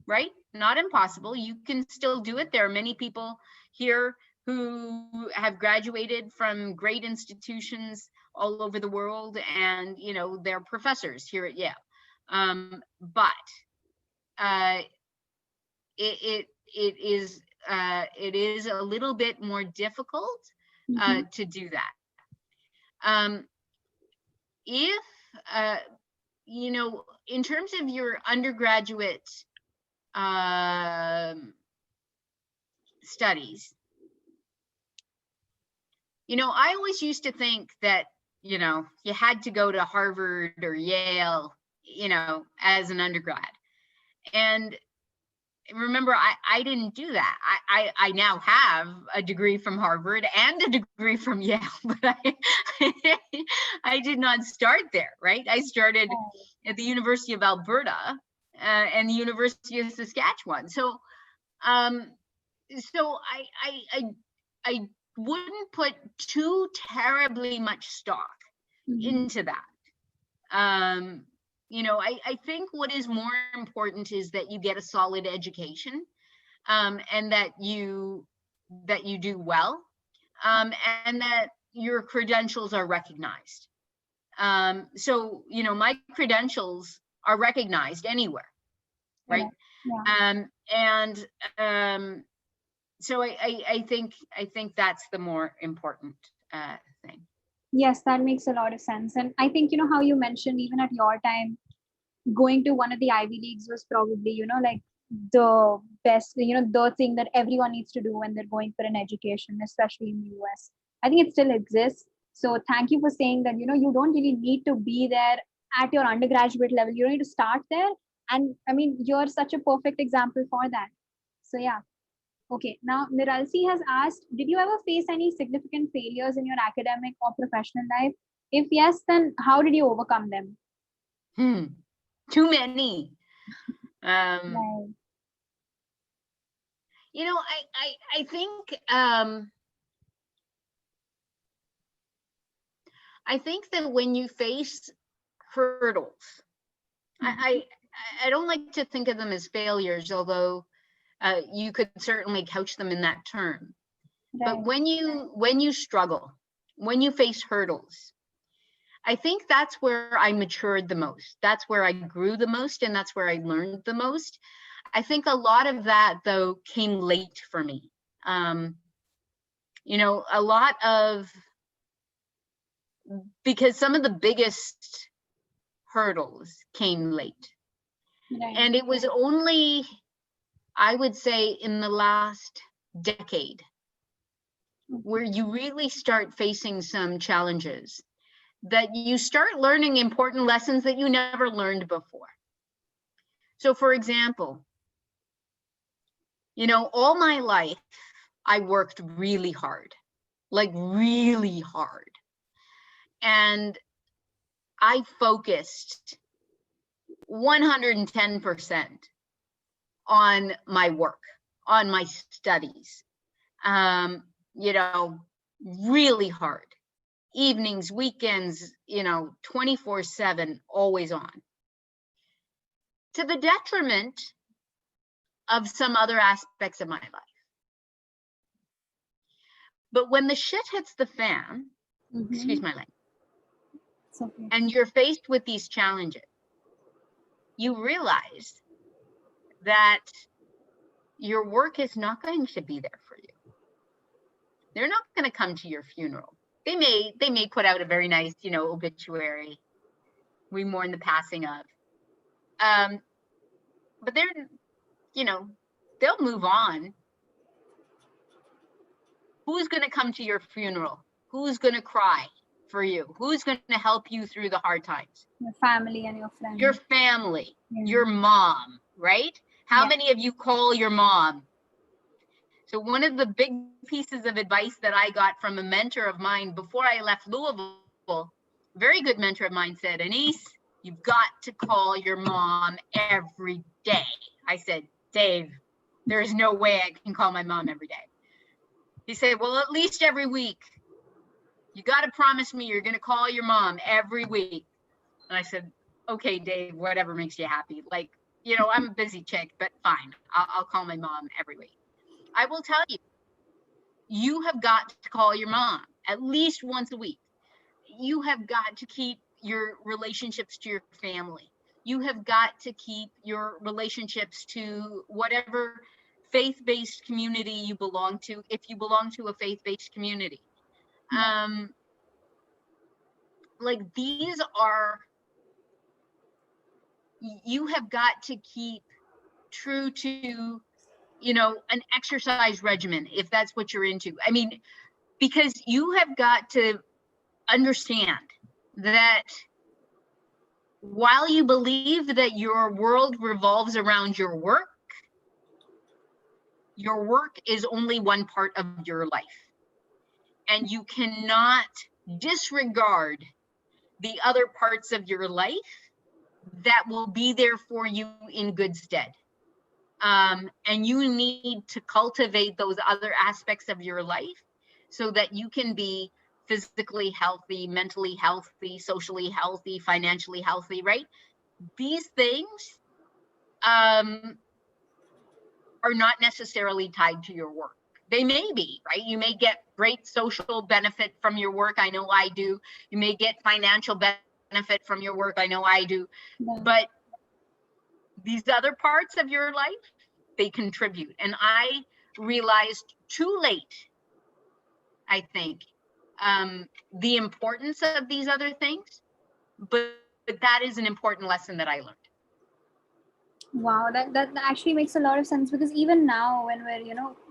right? Not impossible. You can still do it. There are many people here who have graduated from great institutions all over the world, and they're professors here at Yale. But it is a little bit more difficult to do that. If in terms of your undergraduate studies, I always used to think that you had to go to Harvard or Yale as an undergrad. And remember, I didn't do that. I now have a degree from Harvard and a degree from Yale, but I did not start there, right? I started at the University of Alberta and the University of Saskatchewan. So I wouldn't put too terribly much stock into that. I think what is more important is that you get a solid education, and that you do well, and that your credentials are recognized. So, my credentials are recognized anywhere, right? Yeah. And so I think that's the more important thing. Yes, that makes a lot of sense. And I think, how you mentioned even at your time, going to one of the Ivy Leagues was probably, like the best, the thing that everyone needs to do when they're going for an education, especially in the US. I think it still exists. So thank you for saying that, you don't really need to be there at your undergraduate level. You don't need to start there. And I mean, you're such a perfect example for that. So yeah. Okay, now Niralsi has asked, did you ever face any significant failures in your academic or professional life? If yes, then how did you overcome them? Too many. Right. I think I think that when you face hurdles, I don't like to think of them as failures, although you could certainly couch them in that term. Right. But when you struggle, when you face hurdles, I think that's where I matured the most. That's where I grew the most, and that's where I learned the most. I think a lot of that, though, came late for me. A lot of, because some of the biggest hurdles came late. Right. And it was only, I would say, in the last decade where you really start facing some challenges that you start learning important lessons that you never learned before. So for example, all my life, I worked really hard, like really hard. And I focused 110% on my work, on my studies, really hard. Evenings, weekends, 24/7, always on. To the detriment of some other aspects of my life. But when the shit hits the fan, excuse my language, Okay. and you're faced with these challenges, you realize that your work is not going to be there for you. They're not going to come to your funeral. They may put out a very nice, obituary. We mourn the passing of. But they're, they'll move on. Who's going to come to your funeral? Who's going to cry for you? Who's going to help you through the hard times? Your family and your friends. Your family, your mom, right? How many of you call your mom? So one of the big pieces of advice that I got from a mentor of mine before I left Louisville, very good mentor of mine, said, Anise, you've got to call your mom every day. I said, Dave, there is no way I can call my mom every day. He said, well, at least every week. You got to promise me you're going to call your mom every week. And I said, okay, Dave, whatever makes you happy. Like, I'm a busy chick, but fine. I'll call my mom every week. I will tell you, you have got to call your mom at least once a week. You have got to keep your relationships to your family. You have got to keep your relationships to whatever faith-based community you belong to, if you belong to a faith-based community. Like these are, you have got to keep true to, an exercise regimen, if that's what you're into. I mean, because you have got to understand that while you believe that your world revolves around your work is only one part of your life. And you cannot disregard the other parts of your life that will be there for you in good stead. And you need to cultivate those other aspects of your life so that you can be physically healthy, mentally healthy, socially healthy, financially healthy, right? These things are not necessarily tied to your work. They may be, right? You may get great social benefit from your work. I know I do. You may get financial benefit from your work. I know I do. Yeah. But these other parts of your life, they contribute. And I realized too late, I think, the importance of these other things. But that is an important lesson that I learned. Wow, that actually makes a lot of sense, because even now when we're,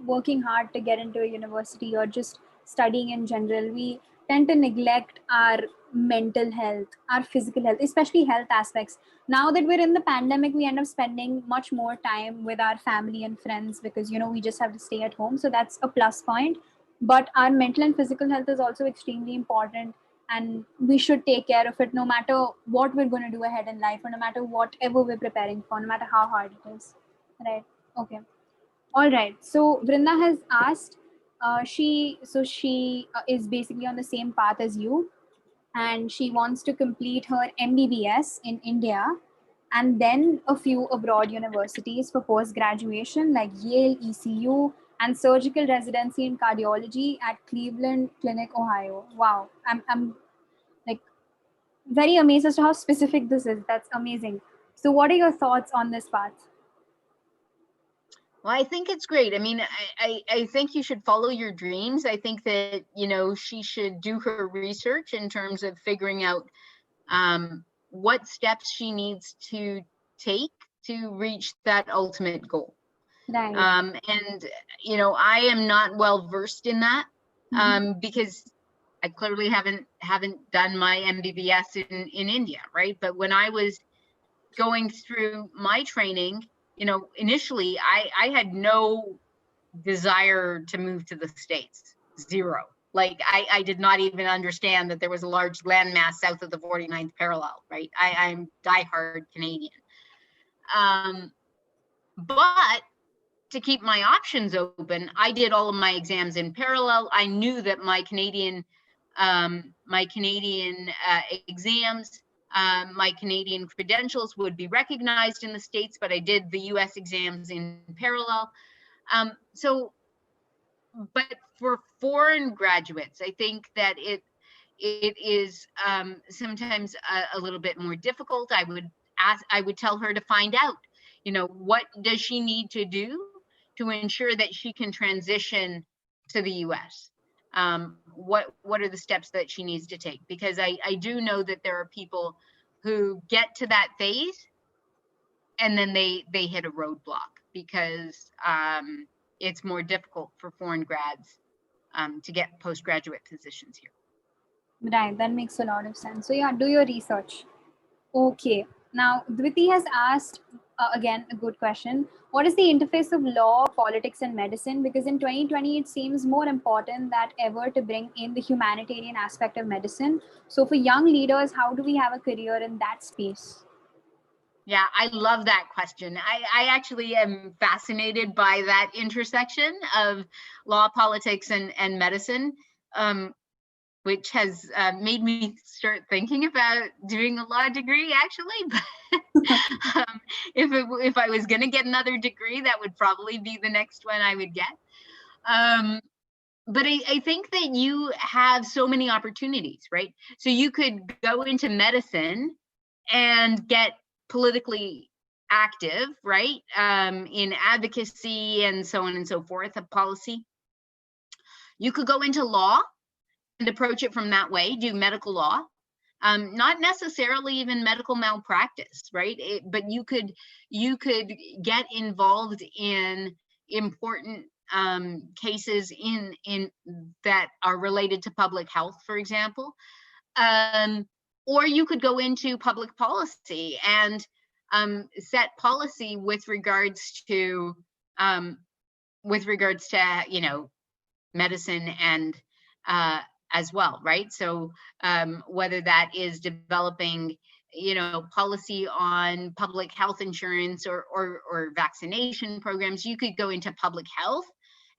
working hard to get into a university or just studying in general, we tend to neglect our mental health, our physical health, especially health aspects. Now that we're in the pandemic, we end up spending much more time with our family and friends because, we just have to stay at home. So that's a plus point. But our mental and physical health is also extremely important, and we should take care of it no matter what we're going to do ahead in life, or no matter whatever we're preparing for, no matter how hard it is. Right? Okay. All right. So Vrinda has asked, she is basically on the same path as you, and she wants to complete her MBBS in India and then a few abroad universities for post graduation like Yale, ECU, and surgical residency in cardiology at Cleveland Clinic, Ohio. Wow, I'm like very amazed as to how specific this is. That's amazing. So, what are your thoughts on this path? Well, I think it's great. I mean, I think you should follow your dreams. I think that, she should do her research in terms of figuring out what steps she needs to take to reach that ultimate goal. Right. And, I am not well versed in that because I clearly haven't done my MBBS in India, right? But when I was going through my training, initially I had no desire to move to the States, zero. Like I did not even understand that there was a large landmass south of the 49th parallel, right? I'm diehard Canadian. But to keep my options open, I did all of my exams in parallel. I knew that my Canadian exams, my Canadian credentials would be recognized in the States, but I did the US exams in parallel. But for foreign graduates, I think that it is sometimes a little bit more difficult. I would tell her to find out, what does she need to do to ensure that she can transition to the US? What are the steps that she needs to take? Because I do know that there are people who get to that phase and then they hit a roadblock because it's more difficult for foreign grads to get postgraduate positions here. Right, that makes a lot of sense. So yeah, do your research. Okay. Now, Dviti has asked, again, a good question. What is the interface of law, politics, and medicine? Because in 2020, it seems more important than ever to bring in the humanitarian aspect of medicine. So for young leaders, how do we have a career in that space? Yeah, I love that question. I actually am fascinated by that intersection of law, politics, and medicine. Which has made me start thinking about doing a law degree, actually. But if I was going to get another degree, that would probably be the next one I would get. But I think that you have so many opportunities, right? So you could go into medicine and get politically active, right? In advocacy and so on and so forth, of policy. You could go into law and approach it from that way, do medical law, not necessarily even medical malpractice, right? But you could get involved in important cases in that are related to public health, for example, or you could go into public policy and set policy with regards to medicine and as well, right? So whether that is developing, policy on public health insurance or vaccination programs, you could go into public health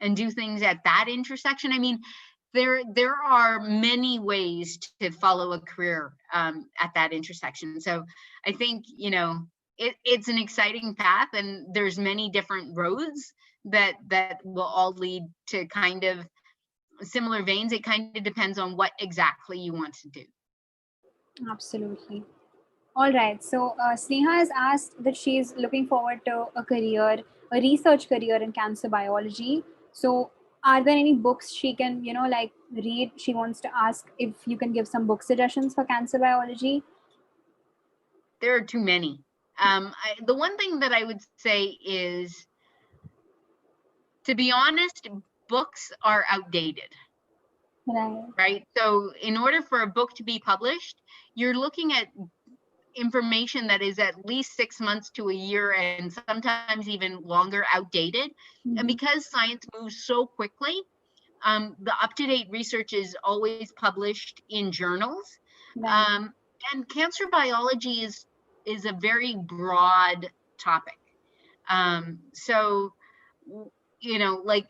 and do things at that intersection. I mean, there are many ways to follow a career at that intersection. So I think, it's an exciting path, and there's many different roads that will all lead to kind of similar veins. It kind of depends on what exactly you want to do. Absolutely. All right. So Sneha has asked that she's looking forward to a research career in cancer biology. So are there any books she can, like read? She wants to ask if you can give some book suggestions for cancer biology. There are too many. The one thing that I would say is, to be honest, books are outdated. Right. So in order for a book to be published, you're looking at information that is at least 6 months to a year, and sometimes even longer, outdated. Mm-hmm. And because science moves so quickly, the up-to-date research is always published in journals. Right. And cancer biology is a very broad topic. So, like,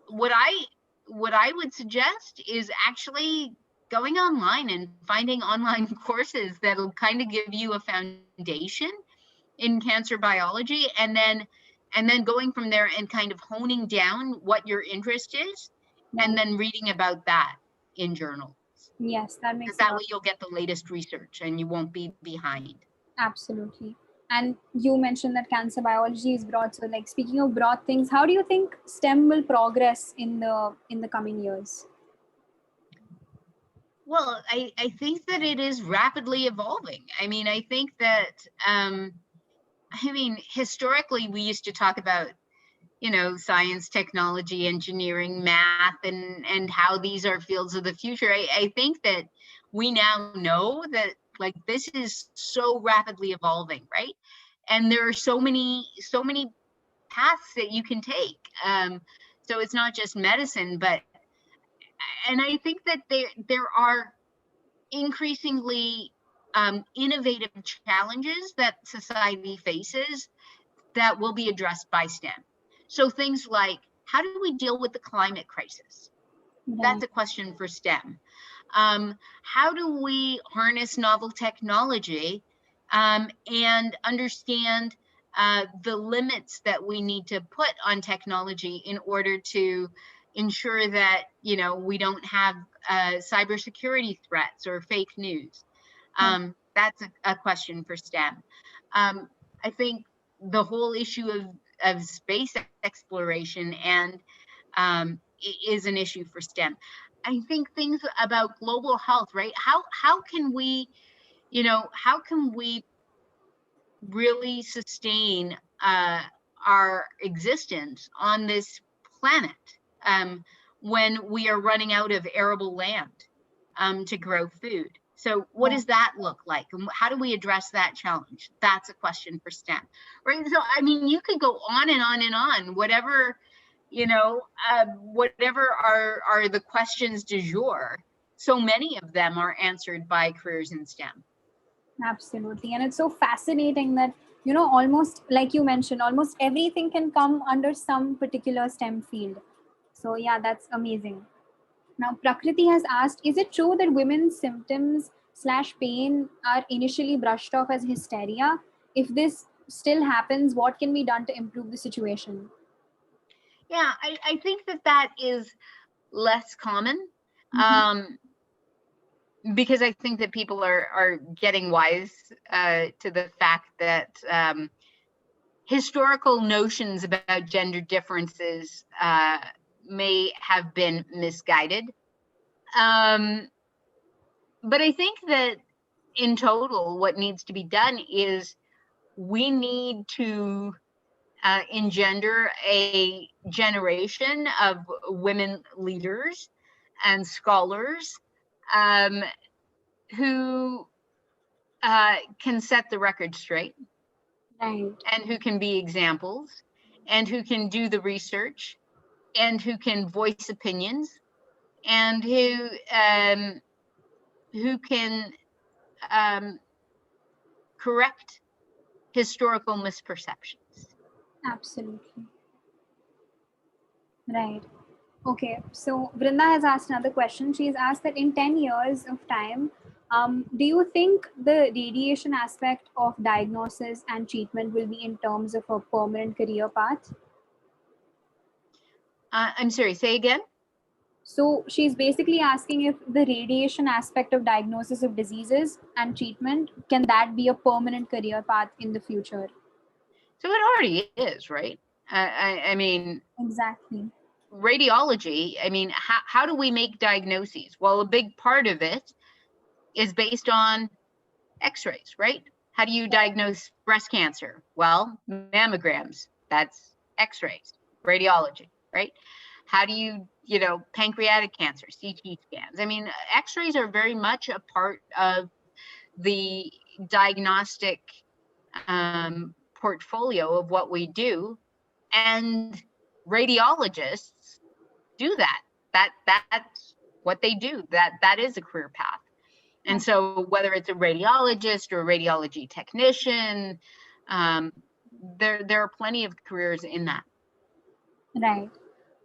what I would suggest is actually going online and finding online courses that'll kind of give you a foundation in cancer biology, and then going from there and kind of honing down what your interest is, and then reading about that in journals. Yes, that makes sense. That way you'll get the latest research and you won't be behind. Absolutely. And you mentioned that cancer biology is broad. So, like, speaking of broad things, how do you think STEM will progress in the coming years? Well, I think that it is rapidly evolving. I mean, I think that, historically we used to talk about, science, technology, engineering, math, and how these are fields of the future. I think that we now know that, like, this is so rapidly evolving, right? And there are so many paths that you can take. So it's not just medicine, and I think that there are increasingly innovative challenges that society faces that will be addressed by STEM. So things like, how do we deal with the climate crisis? Right. That's a question for STEM. How do we harness novel technology and understand the limits that we need to put on technology in order to ensure that, we don't have cybersecurity threats or fake news? That's a question for STEM. I think the whole issue of space exploration and is an issue for STEM. I think things about global health, right? How can we really sustain our existence on this planet when we are running out of arable land to grow food? So what does that look like? And how do we address that challenge? That's a question for STEM, right? So, you could go on and on and on, whatever are the questions du jour. So many of them are answered by careers in STEM. Absolutely. And it's so fascinating that, almost like you mentioned, almost everything can come under some particular STEM field. So yeah, that's amazing. Now, Prakriti has asked, is it true that women's symptoms / pain are initially brushed off as hysteria? If this still happens, what can be done to improve the situation? Yeah, I think that is less common. Because I think that people are getting wise to the fact that historical notions about gender differences may have been misguided. But I think that in total, what needs to be done is we need to engender a generation of women leaders and scholars who can set the record straight, right, and who can be examples, and who can do the research, and who can voice opinions, and who can correct historical misperceptions. Absolutely. Right. Okay. So Vrinda has asked another question. She's asked that in 10 years of time, Do you think the radiation aspect of diagnosis and treatment will be in terms of a permanent career path? I'm sorry, say again? So she's basically asking if the radiation aspect of diagnosis of diseases and treatment, can that be a permanent career path in the future? So it already is, right? I mean, Exactly. radiology, I mean, how do we make diagnoses? Well, a big part of it is based on x-rays, right? How do you diagnose breast cancer? Well, mammograms, that's x-rays, radiology, right? How do you, pancreatic cancer, CT scans? I mean, x-rays are very much a part of the diagnostic portfolio of what we do, and radiologists do that. That's what they do. That is a career path. And so whether it's a radiologist or a radiology technician, there are plenty of careers in that. Right.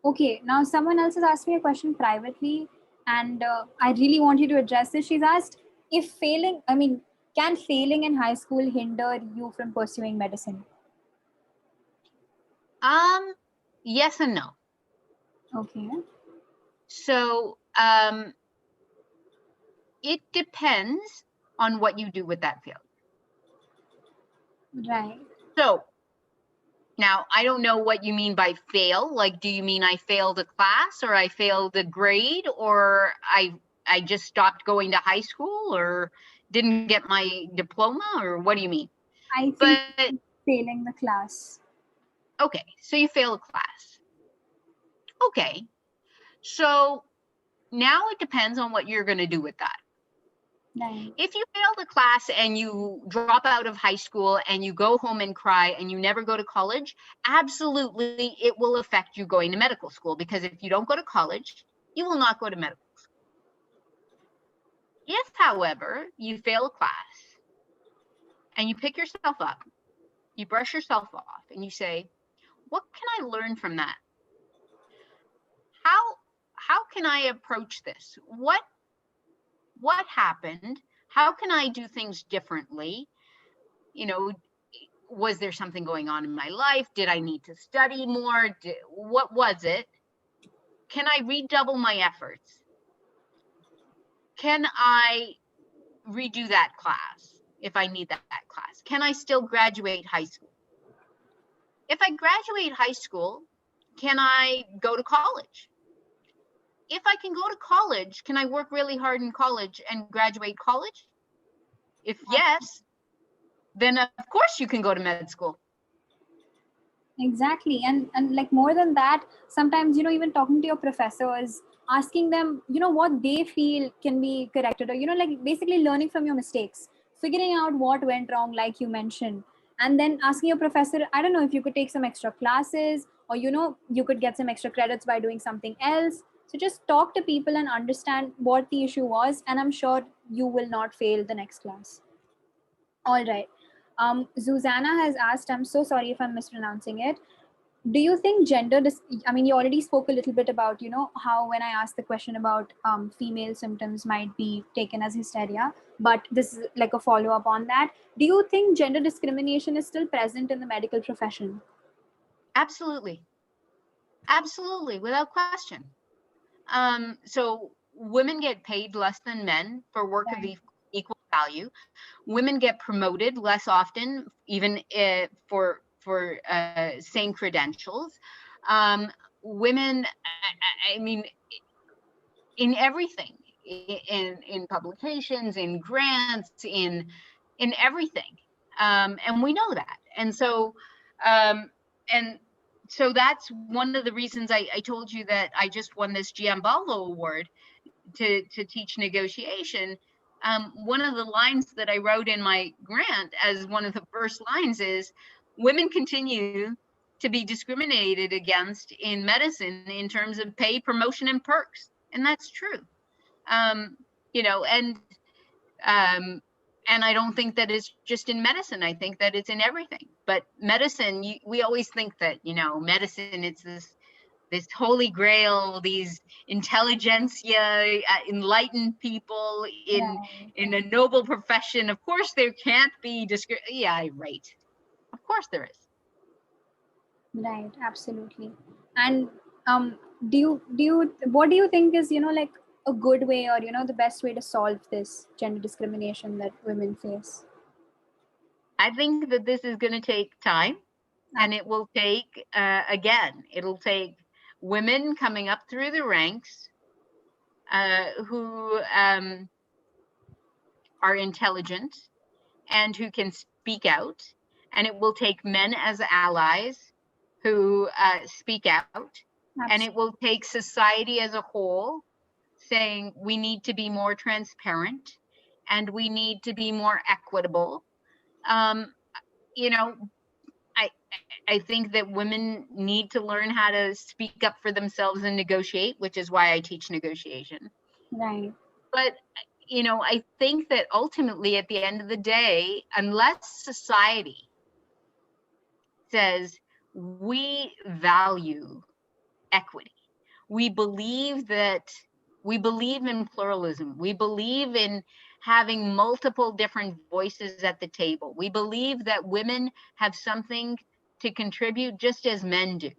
Okay. Now someone else has asked me a question privately, and I really want you to address this. She's asked if failing, I mean, can failing in high school hinder you from pursuing medicine? Yes and no. Okay. So it depends on what you do with that failure. Right. So now I don't know what you mean by fail. Like, do you mean I failed a class, or I failed a grade, or I just stopped going to high school, or didn't get my diploma, or what do you mean? I think failing the class. Okay, so you fail a class. Okay, so now it depends on what you're going to do with that. Right. If you fail the class and you drop out of high school and you go home and cry and you never go to college, absolutely it will affect you going to medical school, because if you don't go to college, you will not go to medical school. If, however, you fail a class and you pick yourself up, you brush yourself off, and you say, what can I learn from that? How can I approach this? What happened? How can I do things differently? Was there something going on in my life? Did I need to study more? What was it? Can I redouble my efforts? Can I redo that class if I need that class? Can I still graduate high school? If I graduate high school, can I go to college? If I can go to college, can I work really hard in college and graduate college? If yes, then of course you can go to med school. Exactly. And like more than that, sometimes, even talking to your professors, asking them, what they feel can be corrected, or, like basically learning from your mistakes, figuring out what went wrong, like you mentioned, and then asking your professor, I don't know if you could take some extra classes, or, you could get some extra credits by doing something else. So just talk to people and understand what the issue was, and I'm sure you will not fail the next class. All right. Susanna has asked, I'm so sorry if I'm mispronouncing it. Do you think I mean, you already spoke a little bit about, how when I asked the question about female symptoms might be taken as hysteria, but this is like a follow up on that. Do you think gender discrimination is still present in the medical profession? Absolutely. Absolutely, without question. So women get paid less than men for work of equal value. Women get promoted less often, even for same credentials. Women, I mean, in everything, in publications, in grants, in everything, and we know that. And so that's one of the reasons I told you that I just won this Giambalvo Award to teach negotiation. One of the lines that I wrote in my grant as one of the first lines is, women continue to be discriminated against in medicine in terms of pay, promotion, and perks. And that's true. And I don't think that it's just in medicine. I think that it's in everything. But medicine, we always think that, medicine, it's this this holy grail, these intelligentsia, enlightened people in a noble profession. Of course, there can't be yeah, right. Of course there is. Right, absolutely. And what do you think is, like a good way, or the best way to solve this gender discrimination that women face? I think that this is going to take time, and it will take, again, it'll take women coming up through the ranks who are intelligent and who can speak out. And it will take men as allies who speak out. And it will take society as a whole saying we need to be more transparent and we need to be more equitable. I think that women need to learn how to speak up for themselves and negotiate, which is why I teach negotiation. Right. But, I think that ultimately at the end of the day, unless society says we value equity, we believe in pluralism, we believe in having multiple different voices at the table, we believe that women have something to contribute just as men do.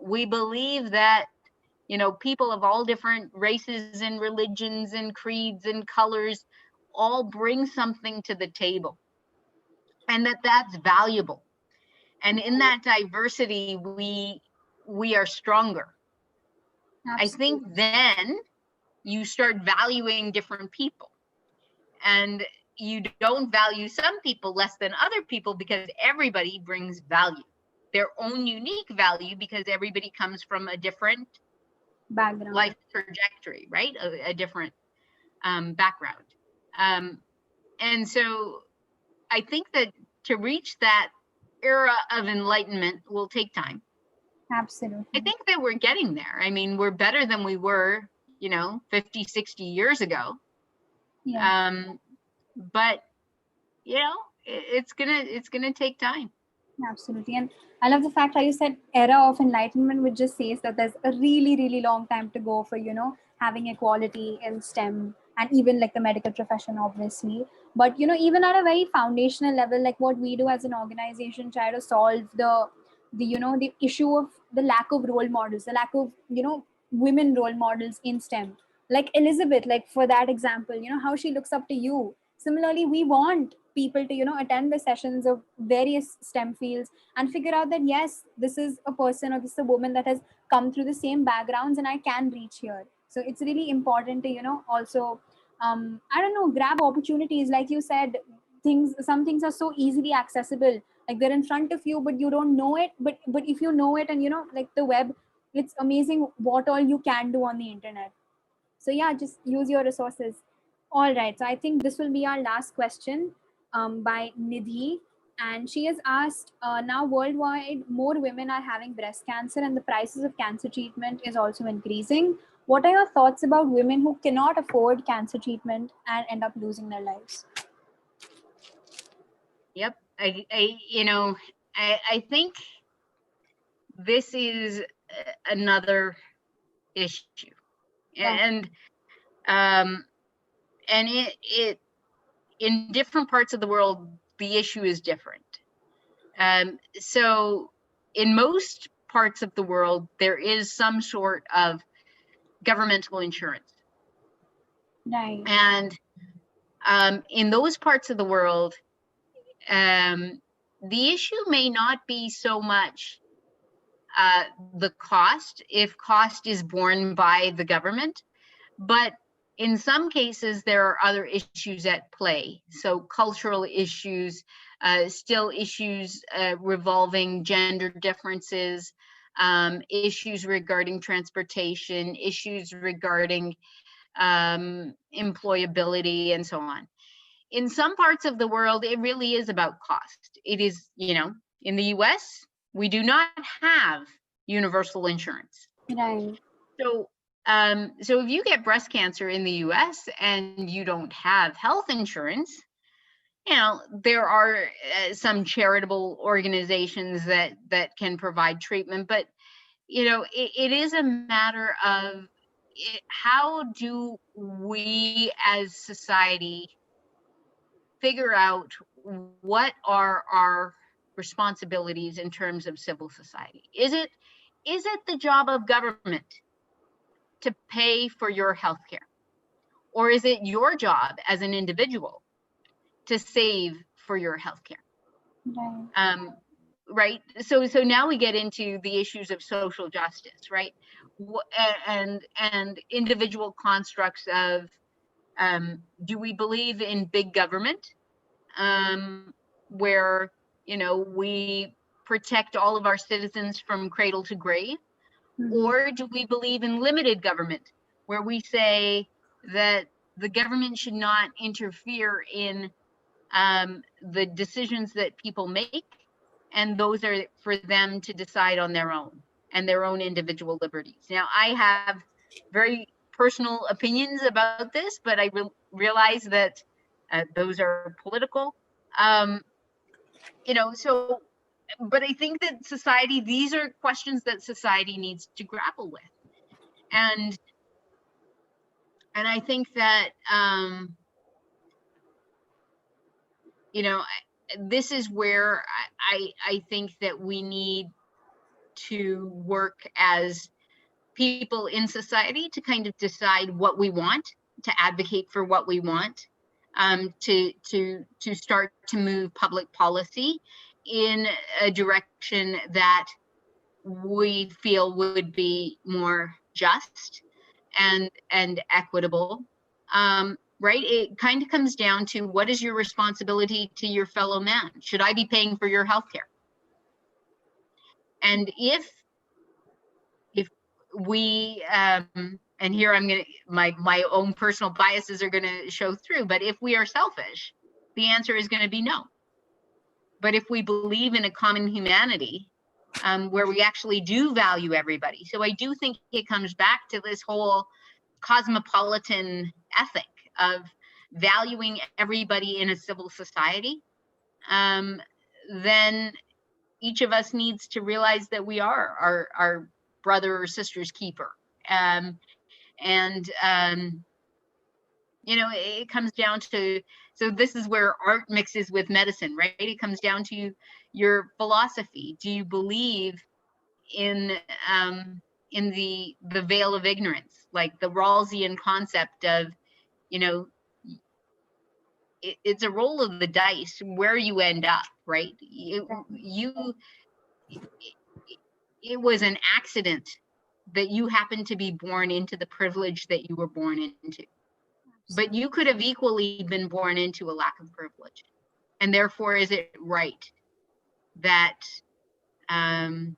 We believe that, people of all different races and religions and creeds and colors all bring something to the table, and that's valuable. And in that diversity, we are stronger. Absolutely. I think then you start valuing different people, and you don't value some people less than other people because everybody brings value, their own unique value, because everybody comes from a different background, life trajectory, right? A different background. And so I think that to reach that era of enlightenment will take time. Absolutely. I think that we're getting there. I mean, we're better than we were, 50, 60 years ago. Yeah. But it's gonna take time. Absolutely. And I love the fact how you said era of enlightenment, which just says that there's a really, really long time to go for, having equality in STEM and even like the medical profession, obviously. But, even at a very foundational level, like what we do as an organization, try to solve the issue of the lack of role models, the lack of, women role models in STEM. Like Elizabeth, like for that example, how she looks up to you. Similarly, we want people to attend the sessions of various STEM fields and figure out that yes, this is a person or this is a woman that has come through the same backgrounds and I can reach here. So it's really important to also I don't know, grab opportunities. Like you said, some things are so easily accessible, like they're in front of you but you don't know it, but if you know it, and like the web, it's amazing what all you can do on the internet. So yeah, just use your resources. All right. So I think this will be our last question by Nidhi. And she has asked, now worldwide, more women are having breast cancer and the prices of cancer treatment is also increasing. What are your thoughts about women who cannot afford cancer treatment and end up losing their lives? Yep. I think this is another issue. And it in different parts of the world, the issue is different. So in most parts of the world, there is some sort of governmental insurance. Right. And in those parts of the world, the issue may not be so much the cost, if cost is borne by the government, but in some cases, there are other issues at play. So cultural issues, still issues revolving gender differences, issues regarding transportation, issues regarding employability, and so on. In some parts of the world, it really is about cost. It is, in the US, we do not have universal insurance. Right. So if you get breast cancer in the US and you don't have health insurance, there are some charitable organizations that can provide treatment, but it is a matter of how do we as society figure out what are our responsibilities in terms of civil society? Is it the job of government to pay for your health care? Or is it your job as an individual to save for your health care? Right. Right. So now we get into the issues of social justice, right? And individual constructs of, do we believe in big government, where, we protect all of our citizens from cradle to grave? Mhm. Or do we believe in limited government, where we say that the government should not interfere in the decisions that people make, and those are for them to decide on their own and their own individual liberties? Now, I have very personal opinions about this, but I realize that those are political. So, but I think that society, these are questions that society needs to grapple with. And I think that, this is where I think that we need to work as people in society to kind of decide what we want, to advocate for what we want, to start to move public policy in a direction that we feel would be more just and equitable. Right? It kind of comes down to, what is your responsibility to your fellow man? Should I be paying for your healthcare? And if we, and here I'm gonna, my own personal biases are gonna show through, but if we are selfish, the answer is gonna be no. But if we believe in a common humanity, where we actually do value everybody, so I do think it comes back to this whole cosmopolitan ethic of valuing everybody in a civil society, then each of us needs to realize that we are our brother or sister's keeper. It comes down to, so this is where art mixes with medicine, right? It comes down to your philosophy. Do you believe in the veil of ignorance, like the Rawlsian concept of, it's a roll of the dice where you end up, right? It was an accident that you happened to be born into the privilege that you were born into. But you could have equally been born into a lack of privilege. And therefore, is it right that that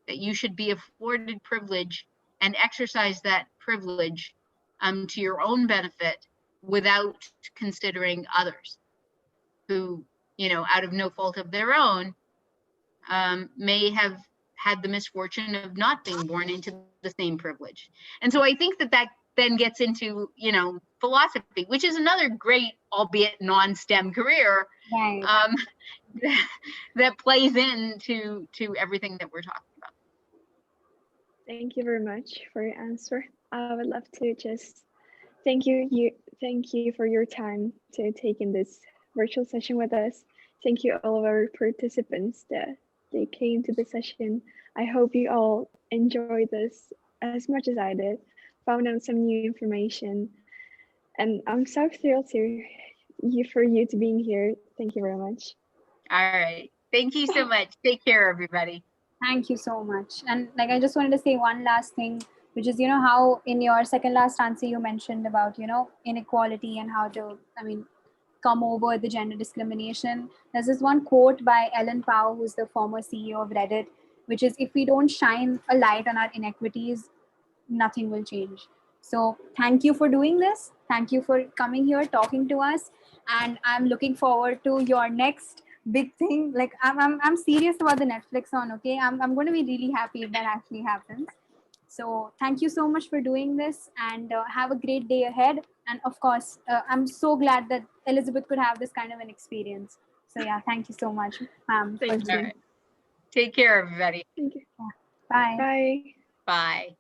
you should be afforded privilege and exercise that privilege to your own benefit without considering others who, out of no fault of their own, may have had the misfortune of not being born into the same privilege? And so I think that then gets into, philosophy, which is another great, albeit non-STEM career, Right. that plays into everything that we're talking about. Thank you very much for your answer. I would love to just thank you for your time to take in this virtual session with us. Thank you all of our participants that they came to the session. I hope you all enjoyed this as much as I did, found out some new information, and I'm so thrilled for you to being here. Thank you very much. All right. Thank you so much. Take care, everybody. Thank you so much. And like, I just wanted to say one last thing, which is, how in your second last answer you mentioned about, inequality and how to, come over the gender discrimination. There's this one quote by Ellen Pao, who's the former CEO of Reddit, which is, if we don't shine a light on our inequities, nothing will change. So thank you for doing this. Thank you for coming here, talking to us. And I'm looking forward to your next big thing. Like, I'm serious about the Netflix on, okay? I'm going to be really happy if that actually happens. So thank you so much for doing this, and have a great day ahead. And of course, I'm so glad that Elizabeth could have this kind of an experience. So yeah, thank you so much, ma'am. Thank you. All right. Take care, everybody. Thank you. Yeah. Bye. Bye. Bye.